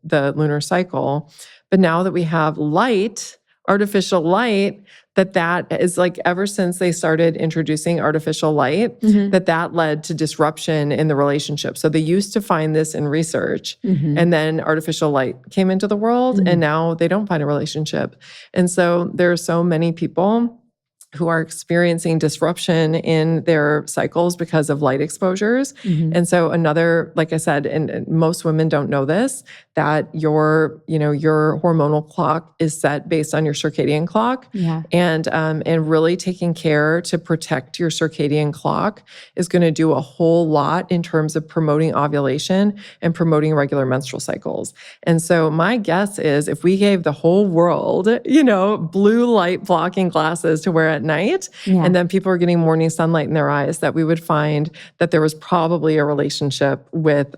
the lunar cycle. But now that we have light, artificial light, that is like ever since they started introducing artificial light, that led to disruption in the relationship. So they used to find this in research, and then artificial light came into the world, and now they don't find a relationship. And so there are so many people who are experiencing disruption in their cycles because of light exposures. And so another, like I said, and most women don't know this, that your hormonal clock is set based on your circadian clock. And really taking care to protect your circadian clock is going to do a whole lot in terms of promoting ovulation and promoting regular menstrual cycles. And so my guess is if we gave the whole world, blue light blocking glasses to wear at night, and then people are getting morning sunlight in their eyes, that we would find that there was probably a relationship with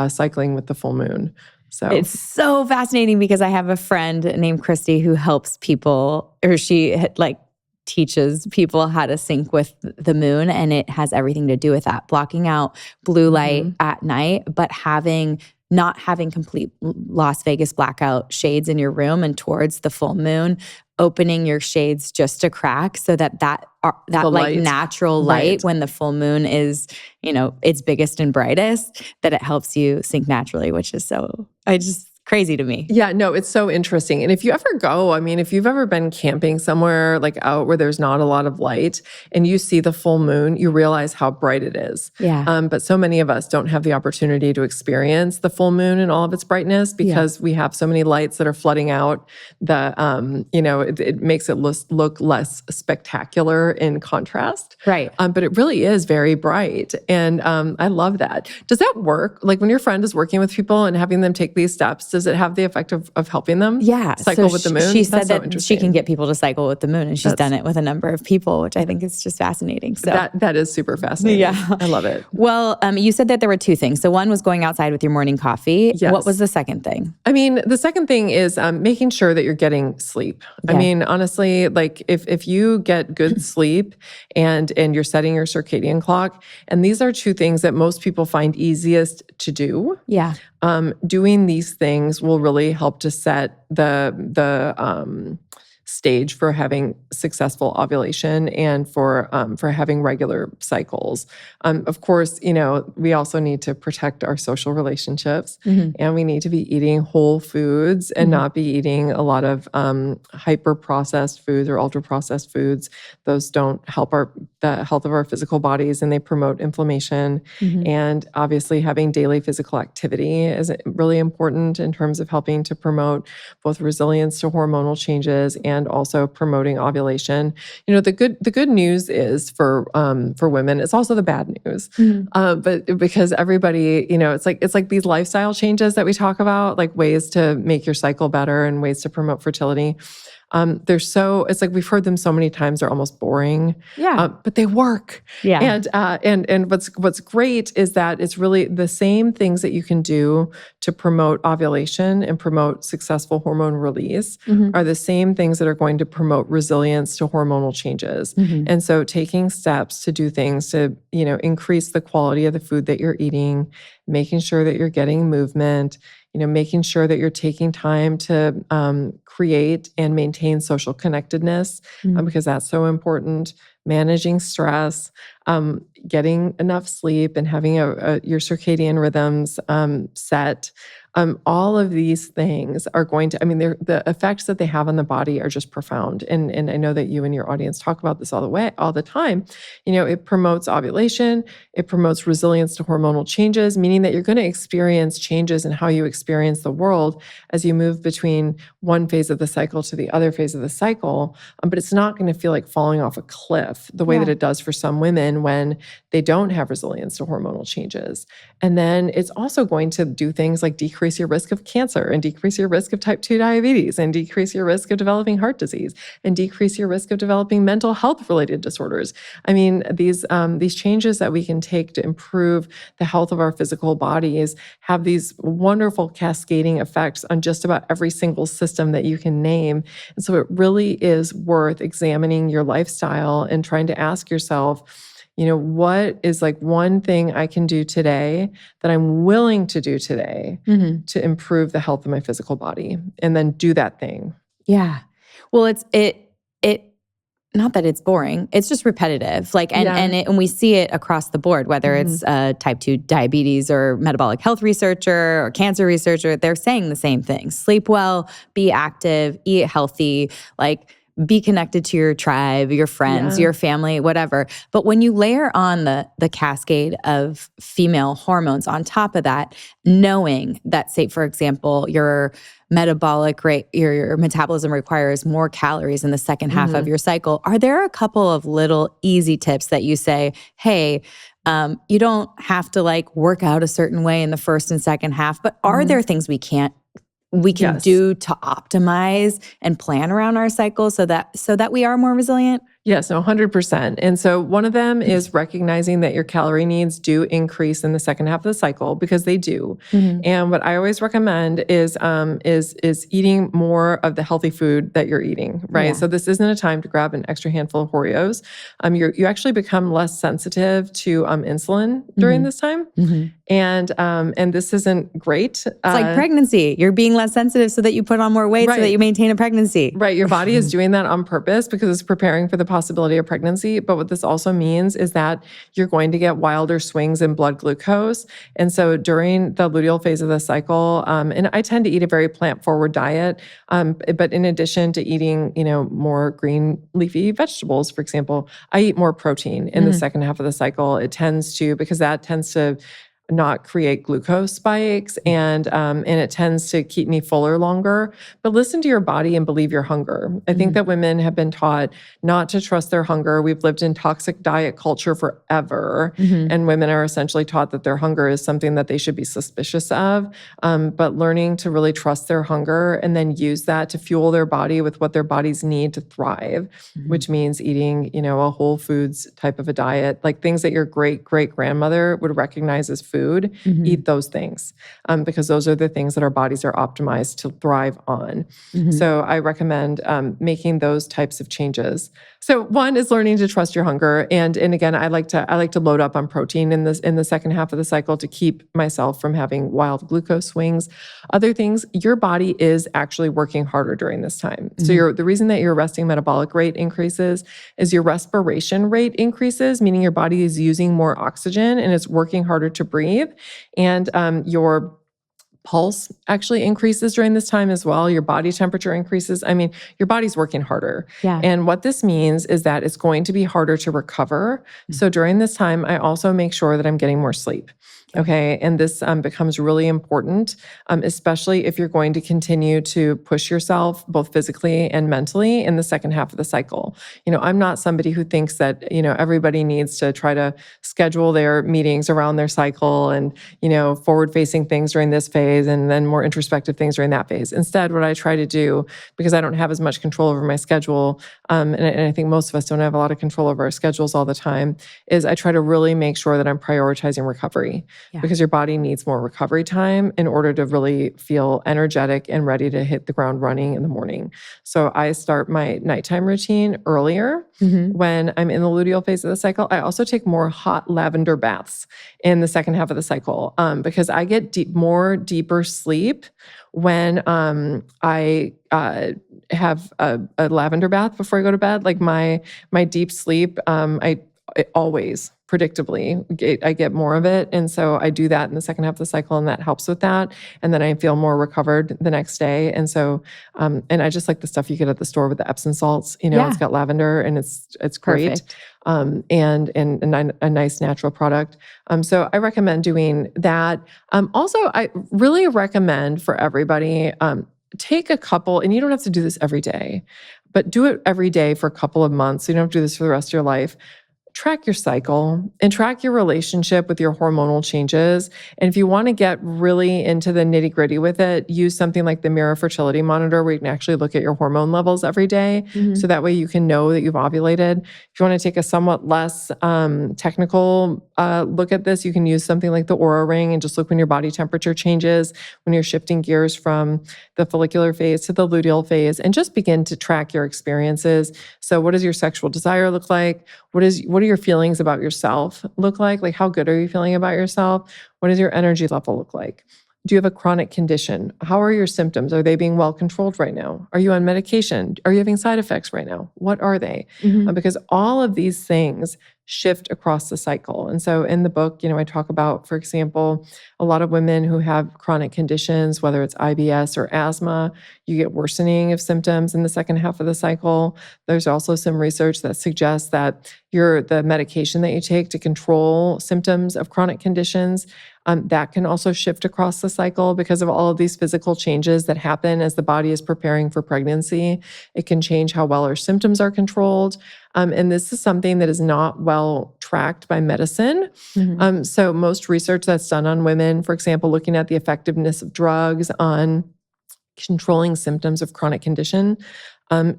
cycling with the full moon. So it's so fascinating because I have a friend named Christy who helps people, or she teaches people how to sync with the moon, and it has everything to do with that, blocking out blue light at night, but not having complete Las Vegas blackout shades in your room, and towards the full moon, opening your shades just a crack so that like natural light when the full moon is, its biggest and brightest, that it helps you sync naturally, which is crazy to me. Yeah, no, it's so interesting. And if you ever go, if you've ever been camping somewhere like out where there's not a lot of light and you see the full moon, you realize how bright it is. Yeah. But so many of us don't have the opportunity to experience the full moon and all of its brightness because we have so many lights that are flooding out. It makes it look less spectacular in contrast. Right. But it really is very bright. And I love that. Does that work? Like when your friend is working with people and having them take these steps, does it have the effect of helping them cycle with the moon? She said that she can get people to cycle with the moon, and she's done it with a number of people, which I think is just fascinating. So that is super fascinating. Yeah. I love it. Well, you said that there were two things. So one was going outside with your morning coffee. Yes. What was the second thing? The second thing is making sure that you're getting sleep. Yeah. Honestly, like if you get good sleep and you're setting your circadian clock, and these are two things that most people find easiest to do. Yeah. Doing these things will really help to set the stage for having successful ovulation and for having regular cycles. Of course, we also need to protect our social relationships, and we need to be eating whole foods and not be eating a lot of hyper-processed foods or ultra-processed foods. Those don't help the health of our physical bodies, and they promote inflammation. And obviously, having daily physical activity is really important in terms of helping to promote both resilience to hormonal changes and also promoting ovulation. The good news is for women. It's also the bad news, but because everybody, it's like these lifestyle changes that we talk about, like ways to make your cycle better and ways to promote fertility. It's like we've heard them so many times, they're almost boring. Yeah. But they work. Yeah. And what's great is that it's really the same things that you can do to promote ovulation and promote successful hormone release are the same things that are going to promote resilience to hormonal changes. And so taking steps to do things to, increase the quality of the food that you're eating, making sure that you're getting movement, making sure that you're taking time to create and maintain social connectedness, because that's so important. Managing stress, getting enough sleep, and having your circadian rhythms set. All of these things are going to, the effects that they have on the body are just profound. And I know that you and your audience talk about this all the time. It promotes ovulation, it promotes resilience to hormonal changes, meaning that you're going to experience changes in how you experience the world as you move between one phase of the cycle to the other phase of the cycle. But it's not going to feel like falling off a cliff the way that it does for some women when they don't have resilience to hormonal changes. And then it's also going to do things like decrease your risk of cancer and decrease your risk of type 2 diabetes and decrease your risk of developing heart disease and decrease your risk of developing mental health related disorders. These changes that we can take to improve the health of our physical bodies have these wonderful cascading effects on just about every single system that you can name. And so it really is worth examining your lifestyle and trying to ask yourself, what is like one thing I can do today that I'm willing to do today to improve the health of my physical body, and then do that thing. Yeah. Well, it not that it's boring. It's just repetitive. Like, and we see it across the board, whether it's type 2 diabetes or metabolic health researcher or cancer researcher, they're saying the same thing. Sleep well, be active, eat healthy, like be connected to your tribe, your friends, your family, whatever. But when you layer on the cascade of female hormones on top of that, knowing that, say, for example, your metabolic rate, your metabolism requires more calories in the second half of your cycle, are there a couple of little easy tips that you say, hey, you don't have to like work out a certain way in the first and second half, but are there things we can do to optimize and plan around our cycle so that we are more resilient? Yes, no, 100%. And so one of them is recognizing that your calorie needs do increase in the second half of the cycle, because they do. And what I always recommend is eating more of the healthy food that you're eating, right? Yeah. So this isn't a time to grab an extra handful of Oreos. You actually become less sensitive to insulin during this time. And this isn't great. It's like pregnancy. You're being less sensitive so that you put on more weight so that you maintain a pregnancy. Right. Your body is doing that on purpose because it's preparing for the possibility of pregnancy. But what this also means is that you're going to get wilder swings in blood glucose. And so during the luteal phase of the cycle, and I tend to eat a very plant-forward diet, but in addition to eating, more green leafy vegetables, for example, I eat more protein in the second half of the cycle. Because that tends to not create glucose spikes, and it tends to keep me fuller longer. But listen to your body and believe your hunger. I think that women have been taught not to trust their hunger. We've lived in toxic diet culture forever, and women are essentially taught that their hunger is something that they should be suspicious of. But learning to really trust their hunger and then use that to fuel their body with what their bodies need to thrive, which means eating, a whole foods type of a diet, like things that your great-great-grandmother would recognize as food. Eat those things, because those are the things that our bodies are optimized to thrive on. So I recommend making those types of changes. So one is learning to trust your hunger, and again, I like to load up on protein in the second half of the cycle to keep myself from having wild glucose swings. Other things, your body is actually working harder during this time. So the reason that your resting metabolic rate increases is your respiration rate increases, meaning your body is using more oxygen and it's working harder to breathe. And your pulse actually increases during this time as well. Your body temperature increases. I mean, your body's working harder. Yeah. And what this means is that it's going to be harder to recover. So during this time, I also make sure that I'm getting more sleep. Okay. And this becomes really important, especially if you're going to continue to push yourself both physically and mentally in the second half of the cycle. I'm not somebody who thinks that, everybody needs to try to schedule their meetings around their cycle and, forward-facing things during this phase and then more introspective things during that phase. Instead, what I try to do, because I don't have as much control over my schedule, and I think most of us don't have a lot of control over our schedules all the time, is I try to really make sure that I'm prioritizing recovery. Because your body needs more recovery time in order to really feel energetic and ready to hit the ground running in the morning. So I start my nighttime routine earlier when I'm in the luteal phase of the cycle. I also take more hot lavender baths in the second half of the cycle, because I get deeper sleep when I have a lavender bath before I go to bed. Like my deep sleep, I always predictably I get more of it. And so I do that in the second half of the cycle, and that helps with that. And then I feel more recovered the next day. And so, and I just like the stuff you get at the store with the Epsom salts, it's got lavender and it's great. And a nice natural product. So I recommend doing that. Also, I really recommend for everybody, take a couple, and you don't have to do this every day, but do it every day for a couple of months. So you don't have to do this for the rest of your life. Track your cycle and track your relationship with your hormonal changes. And if you want to get really into the nitty-gritty with it, use something like the Mirror Fertility Monitor, where you can actually look at your hormone levels every day. So that way you can know that you've ovulated. If you want to take a somewhat less technical look at this, you can use something like the Aura Ring and just look when your body temperature changes, when you're shifting gears from the follicular phase to the luteal phase, and just begin to track your experiences. So what does your sexual desire look like? What do your feelings about yourself look like? Like, how good are you feeling about yourself? What does your energy level look like? Do you have a chronic condition? How are your symptoms? Are they being well controlled right now? Are you on medication? Are you having side effects right now? What are they? Because all of these things shift across the cycle. And so in the book, I talk about, for example, a lot of women who have chronic conditions, whether it's IBS or asthma, you get worsening of symptoms in the second half of the cycle. There's also some research that suggests that the medication that you take to control symptoms of chronic conditions, that can also shift across the cycle because of all of these physical changes that happen as the body is preparing for pregnancy. It can change how well our symptoms are controlled. And this is something that is not well tracked by medicine. So most research that's done on women, for example, looking at the effectiveness of drugs on controlling symptoms of chronic condition,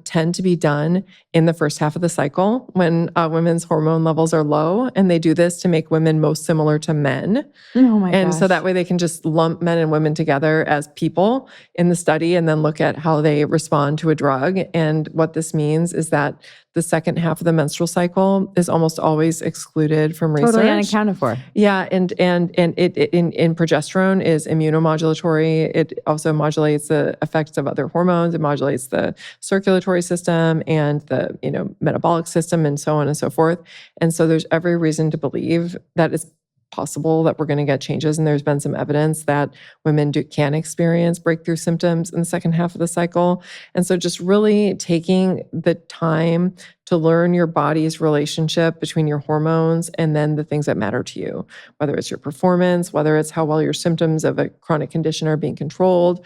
tend to be done in the first half of the cycle when women's hormone levels are low. And they do this to make women most similar to men. Oh my And gosh. so that way they can just lump men and women together as people in the study and then look at how they respond to a drug. And what this means is that the second half of the menstrual cycle is almost always excluded from research. Totally unaccounted for. Yeah, and in progesterone is immunomodulatory. It also modulates the effects of other hormones. It modulates the circulatory system and the metabolic system and so on and so forth. And so there's every reason to believe that it's possible that we're going to get changes. And there's been some evidence that women can experience breakthrough symptoms in the second half of the cycle. And so just really taking the time to learn your body's relationship between your hormones and then the things that matter to you, whether it's your performance, whether it's how well your symptoms of a chronic condition are being controlled,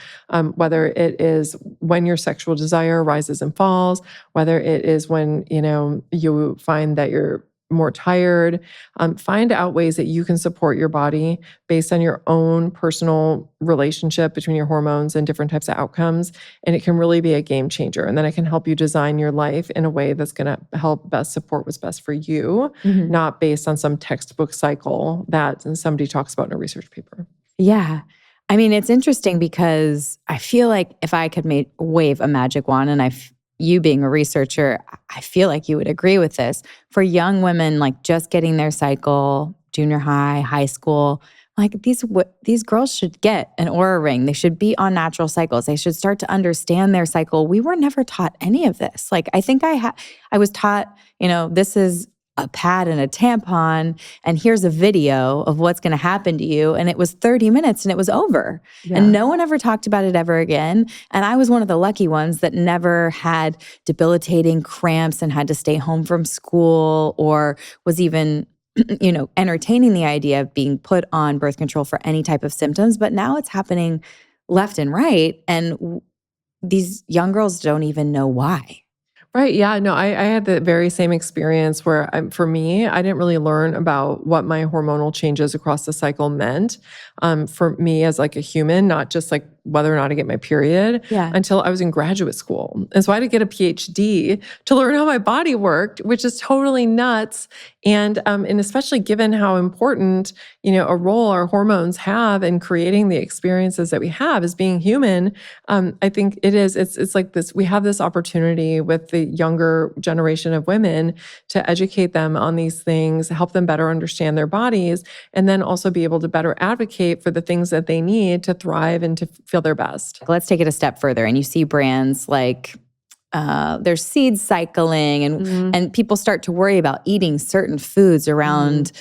whether it is when your sexual desire rises and falls, whether it is when, you find that you're more tired. Find out ways that you can support your body based on your own personal relationship between your hormones and different types of outcomes. And it can really be a game changer. And then it can help you design your life in a way that's going to help best support what's best for you, not based on some textbook cycle that somebody talks about in a research paper. Yeah. I mean, it's interesting because I feel like if I could wave a magic wand, and you being a researcher, I feel like you would agree with this. For young women, like just getting their cycle, junior high, high school, like these girls should get an Oura ring. They should be on natural cycles. They should start to understand their cycle. We were never taught any of this. Like I think I was taught, this is a pad and a tampon, and here's a video of what's going to happen to you. And it was 30 minutes and it was over. Yeah. And no one ever talked about it ever again. And I was one of the lucky ones that never had debilitating cramps and had to stay home from school or was even, entertaining the idea of being put on birth control for any type of symptoms. But now it's happening left and right. And these young girls don't even know why. Right. Yeah. No, I had the very same experience where for me, I didn't really learn about what my hormonal changes across the cycle meant for me as like a human, not just like whether or not I get my period until I was in graduate school. And so I had to get a PhD to learn how my body worked, which is totally nuts. And especially given how important, a role our hormones have in creating the experiences that we have as being human, I think it's like this, we have this opportunity with the younger generation of women to educate them on these things, help them better understand their bodies, and then also be able to better advocate for the things that they need to thrive and to feel their best. Let's take it a step further. And you see brands like there's seed cycling and people start to worry about eating certain foods around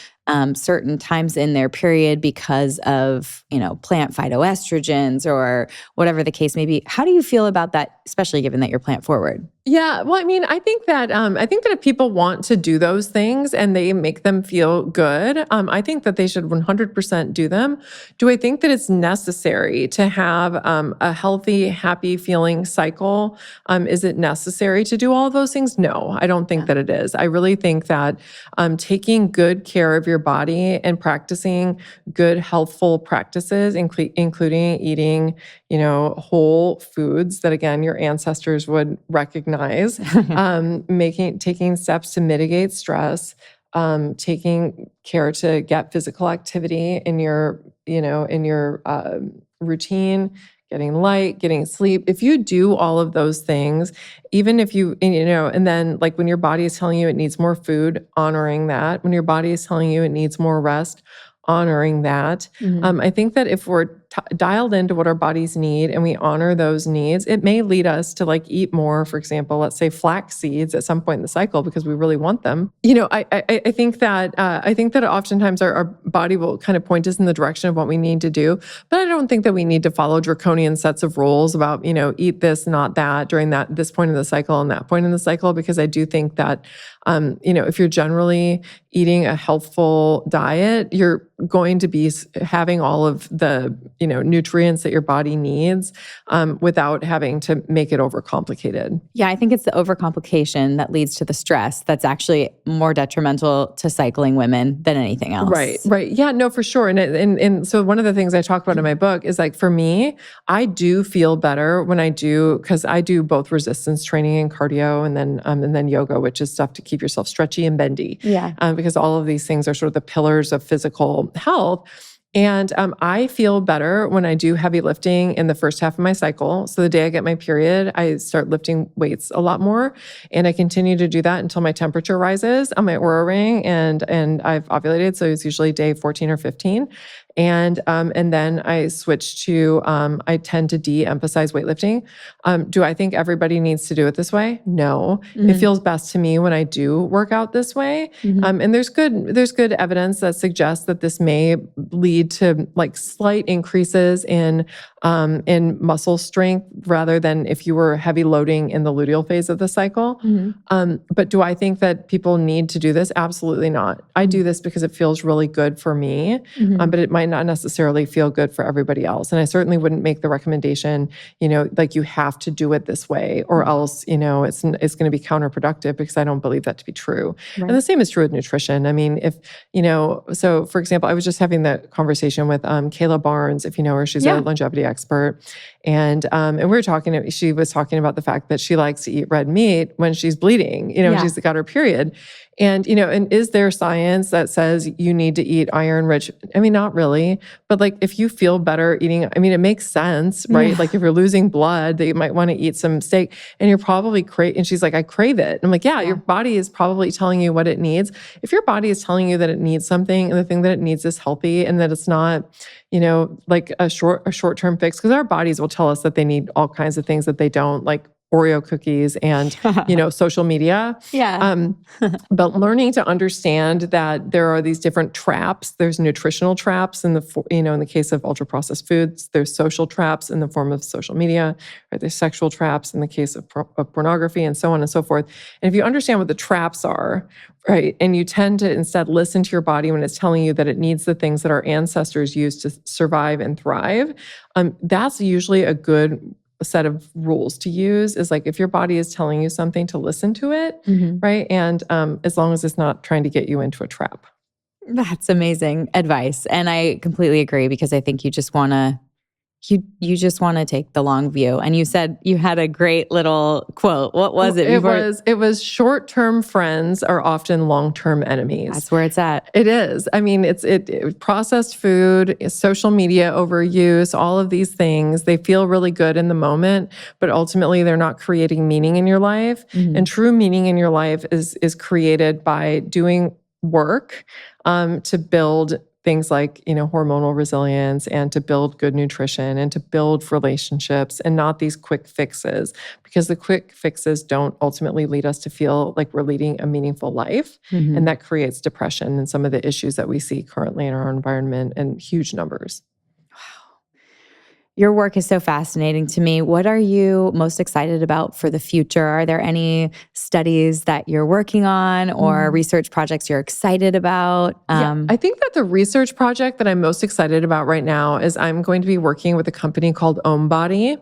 certain times in their period because of, plant phytoestrogens or whatever the case may be. How do you feel about that, especially given that you're plant forward? Yeah, well, I mean, I think that if people want to do those things and they make them feel good, I think that they should 100% do them. Do I think that it's necessary to have a healthy, happy feeling cycle? Is it necessary to do all of those things? No, I don't think that it is. I really think that taking good care of your body and practicing good, healthful practices, including eating, whole foods that, again, your ancestors would recognize, taking steps to mitigate stress, taking care to get physical activity in your routine, getting light, getting sleep. If you do all of those things, even if and then like when your body is telling you it needs more food, honoring that. When your body is telling you it needs more rest, honoring that. I think that if we're dialed into what our bodies need and we honor those needs, it may lead us to like eat more, for example, let's say flax seeds at some point in the cycle because we really want them. I think that oftentimes our body will kind of point us in the direction of what we need to do, but I don't think that we need to follow draconian sets of rules about, eat this, not that during this point in the cycle and that point in the cycle, because I do think that, if you're generally eating a healthful diet, you're going to be having all of the, nutrients that your body needs without having to make it overcomplicated. Yeah, I think it's the overcomplication that leads to the stress that's actually more detrimental to cycling women than anything else. Right. Yeah, no, for sure. And so one of the things I talk about in my book is like, for me, I do feel better when I do, because I do both resistance training and cardio and then yoga, which is stuff to keep yourself stretchy and bendy. Yeah. Because all of these things are sort of the pillars of physical health. And I feel better when I do heavy lifting in the first half of my cycle. So the day I get my period, I start lifting weights a lot more. And I continue to do that until my temperature rises on my Oura ring and I've ovulated. So it's usually day 14 or 15. And then I switch to, I tend to de-emphasize weightlifting. Do I think everybody needs to do it this way? No. Mm-hmm. It feels best to me when I do work out this way. Mm-hmm. And there's good evidence that suggests that this may lead to like slight increases in muscle strength rather than if you were heavy loading in the luteal phase of the cycle. Mm-hmm. But do I think that people need to do this? Absolutely not. I do this because it feels really good for me, but it might not necessarily feel good for everybody else. And I certainly wouldn't make the recommendation, like you have to do it this way or else, it's going to be counterproductive, because I don't believe that to be true. Right. And the same is true with nutrition. I mean, if, so for example, I was just having that conversation with Kayla Barnes, if you know her, she's a longevity expert. And she was talking about the fact that she likes to eat red meat when she's bleeding, she's got her period. And, and is there science that says you need to eat iron rich? I mean, not really, but like if you feel better eating, I mean, it makes sense, right? Yeah. Like if you're losing blood, that you might want to eat some steak and you're probably and she's like, I crave it. I'm like, yeah, your body is probably telling you what it needs. If your body is telling you that it needs something and the thing that it needs is healthy and that it's not, like a short-term fix, because our bodies will tell us that they need all kinds of things that they don't, like Oreo cookies and, social media. Yeah. But learning to understand that there are these different traps. There's nutritional traps in the case of ultra-processed foods. There's social traps in the form of social media. Right? There's sexual traps in the case of pornography and so on and so forth. And if you understand what the traps are, right, and you tend to instead listen to your body when it's telling you that it needs the things that our ancestors used to survive and thrive, that's usually a good set of rules to use. Is like if your body is telling you something, to listen to it, right? And as long as it's not trying to get you into a trap. That's amazing advice. And I completely agree, because I think you just want to take the long view. And you said you had a great little quote. What was it? It was short-term friends are often long-term enemies. That's where it's at. It is. I mean, it's processed food, social media overuse, all of these things, they feel really good in the moment, but ultimately they're not creating meaning in your life. Mm-hmm. And true meaning in your life is created by doing work to build things like, hormonal resilience and to build good nutrition and to build relationships, and not these quick fixes, because the quick fixes don't ultimately lead us to feel like we're leading a meaningful life. Mm-hmm. And that creates depression and some of the issues that we see currently in our environment in huge numbers. Your work is so fascinating to me. What are you most excited about for the future? Are there any studies that you're working on or research projects you're excited about? I think that the research project that I'm most excited about right now is I'm going to be working with a company called OmBody,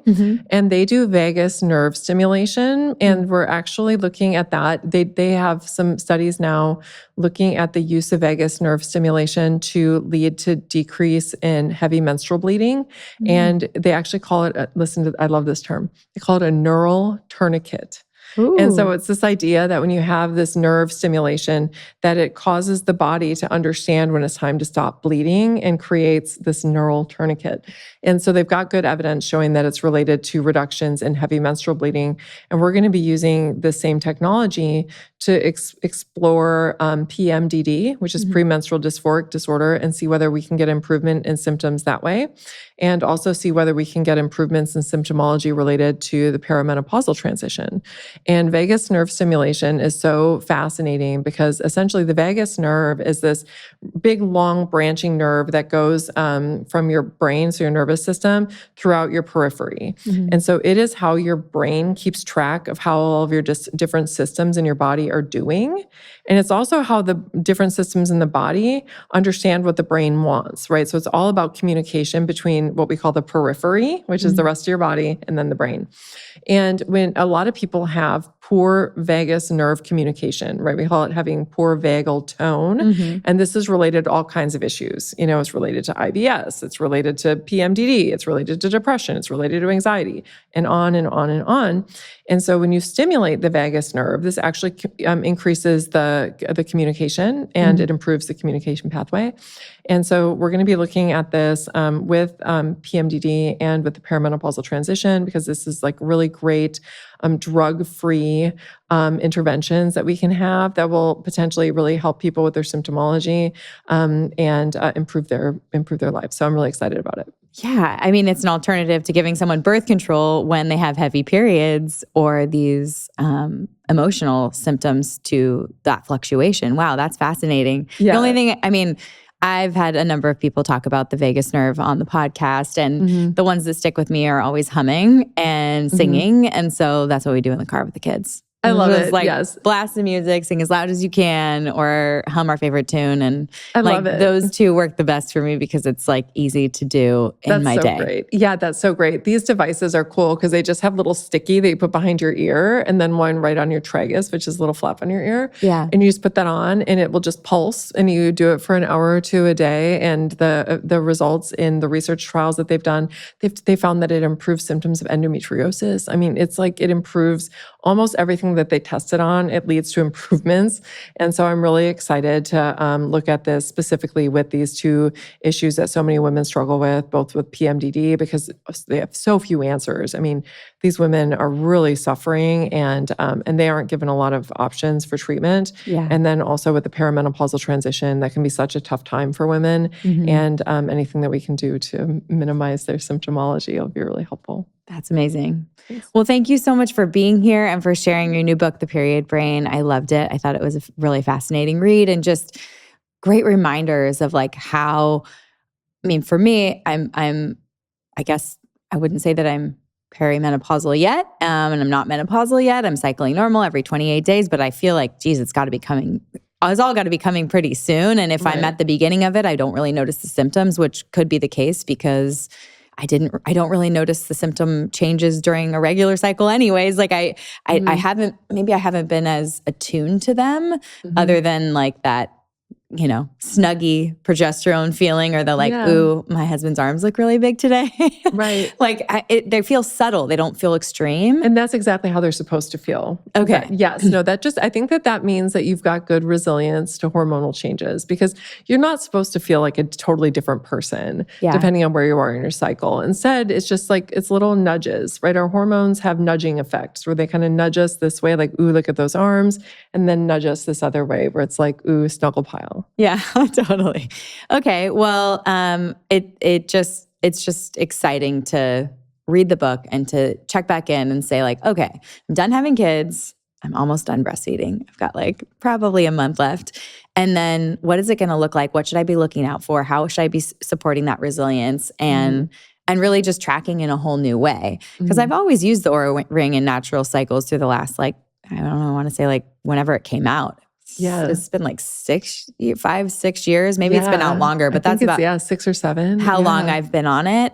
and they do vagus nerve stimulation. And we're actually looking at that. They have some studies now looking at the use of vagus nerve stimulation to lead to decrease in heavy menstrual bleeding. And they actually call it, I love this term, they call it a neural tourniquet. Ooh. And so it's this idea that when you have this nerve stimulation, that it causes the body to understand when it's time to stop bleeding and creates this neural tourniquet. And so they've got good evidence showing that it's related to reductions in heavy menstrual bleeding. And we're going to be using the same technology to explore PMDD, which is premenstrual dysphoric disorder, and see whether we can get improvement in symptoms that way. and also see whether we can get improvements in symptomology related to the perimenopausal transition. And vagus nerve stimulation is so fascinating because essentially the vagus nerve is this big, long branching nerve that goes from your brain, so your nervous system, throughout your periphery. And so it is how your brain keeps track of how all of your different systems in your body are doing. And it's also how the different systems in the body understand what the brain wants, right? So it's all about communication between what we call the periphery, which is the rest of your body, and then the brain. And when a lot of people have poor vagus nerve communication, right? We call it having poor vagal tone. And this is related to all kinds of issues. You know, it's related to IBS, it's related to PMDD, it's related to depression, it's related to anxiety, and on and on and on. And so when you stimulate the vagus nerve, this actually increases the communication and it improves the communication pathway. And so we're going to be looking at this with PMDD and with the perimenopausal transition, because this is like really great drug-free interventions that we can have that will potentially really help people with their symptomology and improve their lives. So I'm really excited about it. Yeah. I mean, it's an alternative to giving someone birth control when they have heavy periods or these emotional symptoms to that fluctuation. Wow, that's fascinating. Yeah. The only thing, I mean, I've had a number of people talk about the vagus nerve on the podcast, and the ones that stick with me are always humming and singing. And so that's what we do in the car with the kids. I love Just it. like Yes. blast the music, sing as loud as you can, or hum our favorite tune. And I like love it. those two work the best for me because it's like easy to do in my day. Great. Yeah, that's so great. These devices are cool because they just have little sticky that you put behind your ear, and then one right on your tragus, which is a little flap on your ear. Yeah. And you just put that on and it will just pulse, and you do it for an hour or two a day. And the results in the research trials that they've done, they found that it improves symptoms of endometriosis. I mean, it's like it improves almost everything that they tested on. It leads to improvements. And so I'm really excited to look at this specifically with these two issues that so many women struggle with, both with PMDD, because they have so few answers. I mean, these women are really suffering and they aren't given a lot of options for treatment. Yeah. And then also with the perimenopausal transition, that can be such a tough time for women. And anything that we can do to minimize their symptomology will be really helpful. That's amazing. Well, thank you so much for being here and for sharing your new book, The Period Brain. I loved it. I thought it was a really fascinating read and just great reminders of like how, I mean, for me, I guess I wouldn't say that I'm perimenopausal yet, and I'm not menopausal yet. I'm cycling normal every 28 days, but I feel like, geez, it's all got to be coming pretty soon. And if I'm at the beginning of it, I don't really notice the symptoms, which could be the case because I don't really notice the symptom changes during a regular cycle anyways. Like I haven't been as attuned to them other than like that, you know, snuggy progesterone feeling or the like, ooh, my husband's arms look really big today. Right. Like they feel subtle. They don't feel extreme. And that's exactly how they're supposed to feel. Okay. Yes. No, I think that means that you've got good resilience to hormonal changes, because you're not supposed to feel like a totally different person depending on where you are in your cycle. Instead, it's just like, it's little nudges, right? Our hormones have nudging effects where they kind of nudge us this way, like, ooh, look at those arms, and then nudge us this other way where it's like, ooh, snuggle pile. Yeah, totally. Okay. Well, it's just exciting to read the book and to check back in and say like, okay, I'm done having kids. I'm almost done breastfeeding. I've got like probably a month left. And then what is it going to look like? What should I be looking out for? How should I be supporting that resilience? And really just tracking in a whole new way. Because I've always used the Oura Ring in natural cycles through the last, like, I don't know, I want to say like whenever it came out. Yeah. It's been like 5, 6 years. Maybe it's been out longer, but that's about 6 or 7. how long I've been on it.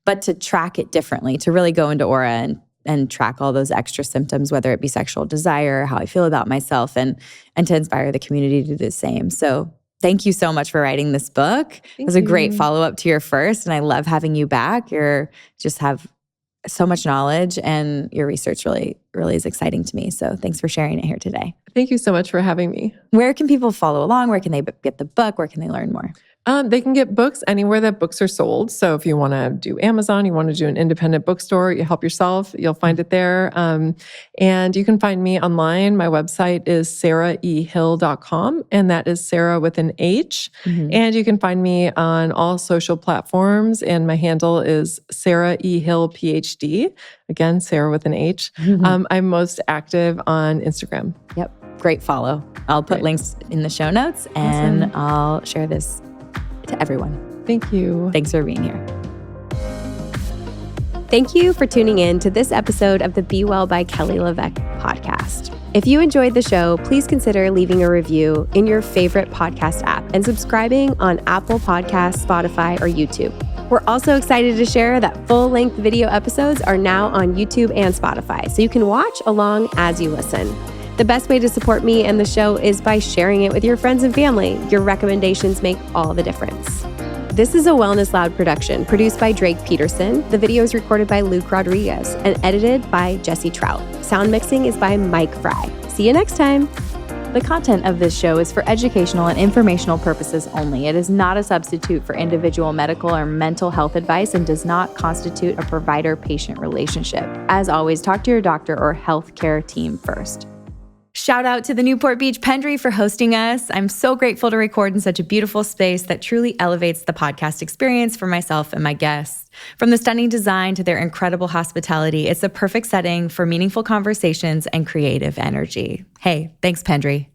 But to track it differently, to really go into Oura and track all those extra symptoms, whether it be sexual desire, how I feel about myself, and to inspire the community to do the same. So thank you so much for writing this book. It was a great follow-up to your first, and I love having you back. You just have so much knowledge, and your research really, really is exciting to me. So thanks for sharing it here today. Thank you so much for having me. Where can people follow along? Where can they get the book? Where can they learn more? They can get books anywhere that books are sold. So if you want to do Amazon, you want to do an independent bookstore, you help yourself, you'll find it there. And you can find me online. My website is sarahehill.com, and that is Sarah with an H. And you can find me on all social platforms, and my handle is Sarah E. Hill, PhD. Again, Sarah with an H. I'm most active on Instagram. Yep. Great follow. I'll put links in the show notes, and I'll share this to everyone. Thank you. Thanks for being here. Thank you for tuning in to this episode of the Be Well by Kelly LeVeque podcast. If you enjoyed the show, please consider leaving a review in your favorite podcast app and subscribing on Apple Podcasts, Spotify, or YouTube. We're also excited to share that full-length video episodes are now on YouTube and Spotify, so you can watch along as you listen. The best way to support me and the show is by sharing it with your friends and family. Your recommendations make all the difference. This is a Wellness Loud production produced by Drake Peterson. The video is recorded by Luke Rodriguez and edited by Jesse Trout. Sound mixing is by Mike Fry. See you next time. The content of this show is for educational and informational purposes only. It is not a substitute for individual medical or mental health advice and does not constitute a provider-patient relationship. As always, talk to your doctor or healthcare team first. Shout out to the Newport Beach Pendry for hosting us. I'm so grateful to record in such a beautiful space that truly elevates the podcast experience for myself and my guests. From the stunning design to their incredible hospitality, it's a perfect setting for meaningful conversations and creative energy. Hey, thanks, Pendry.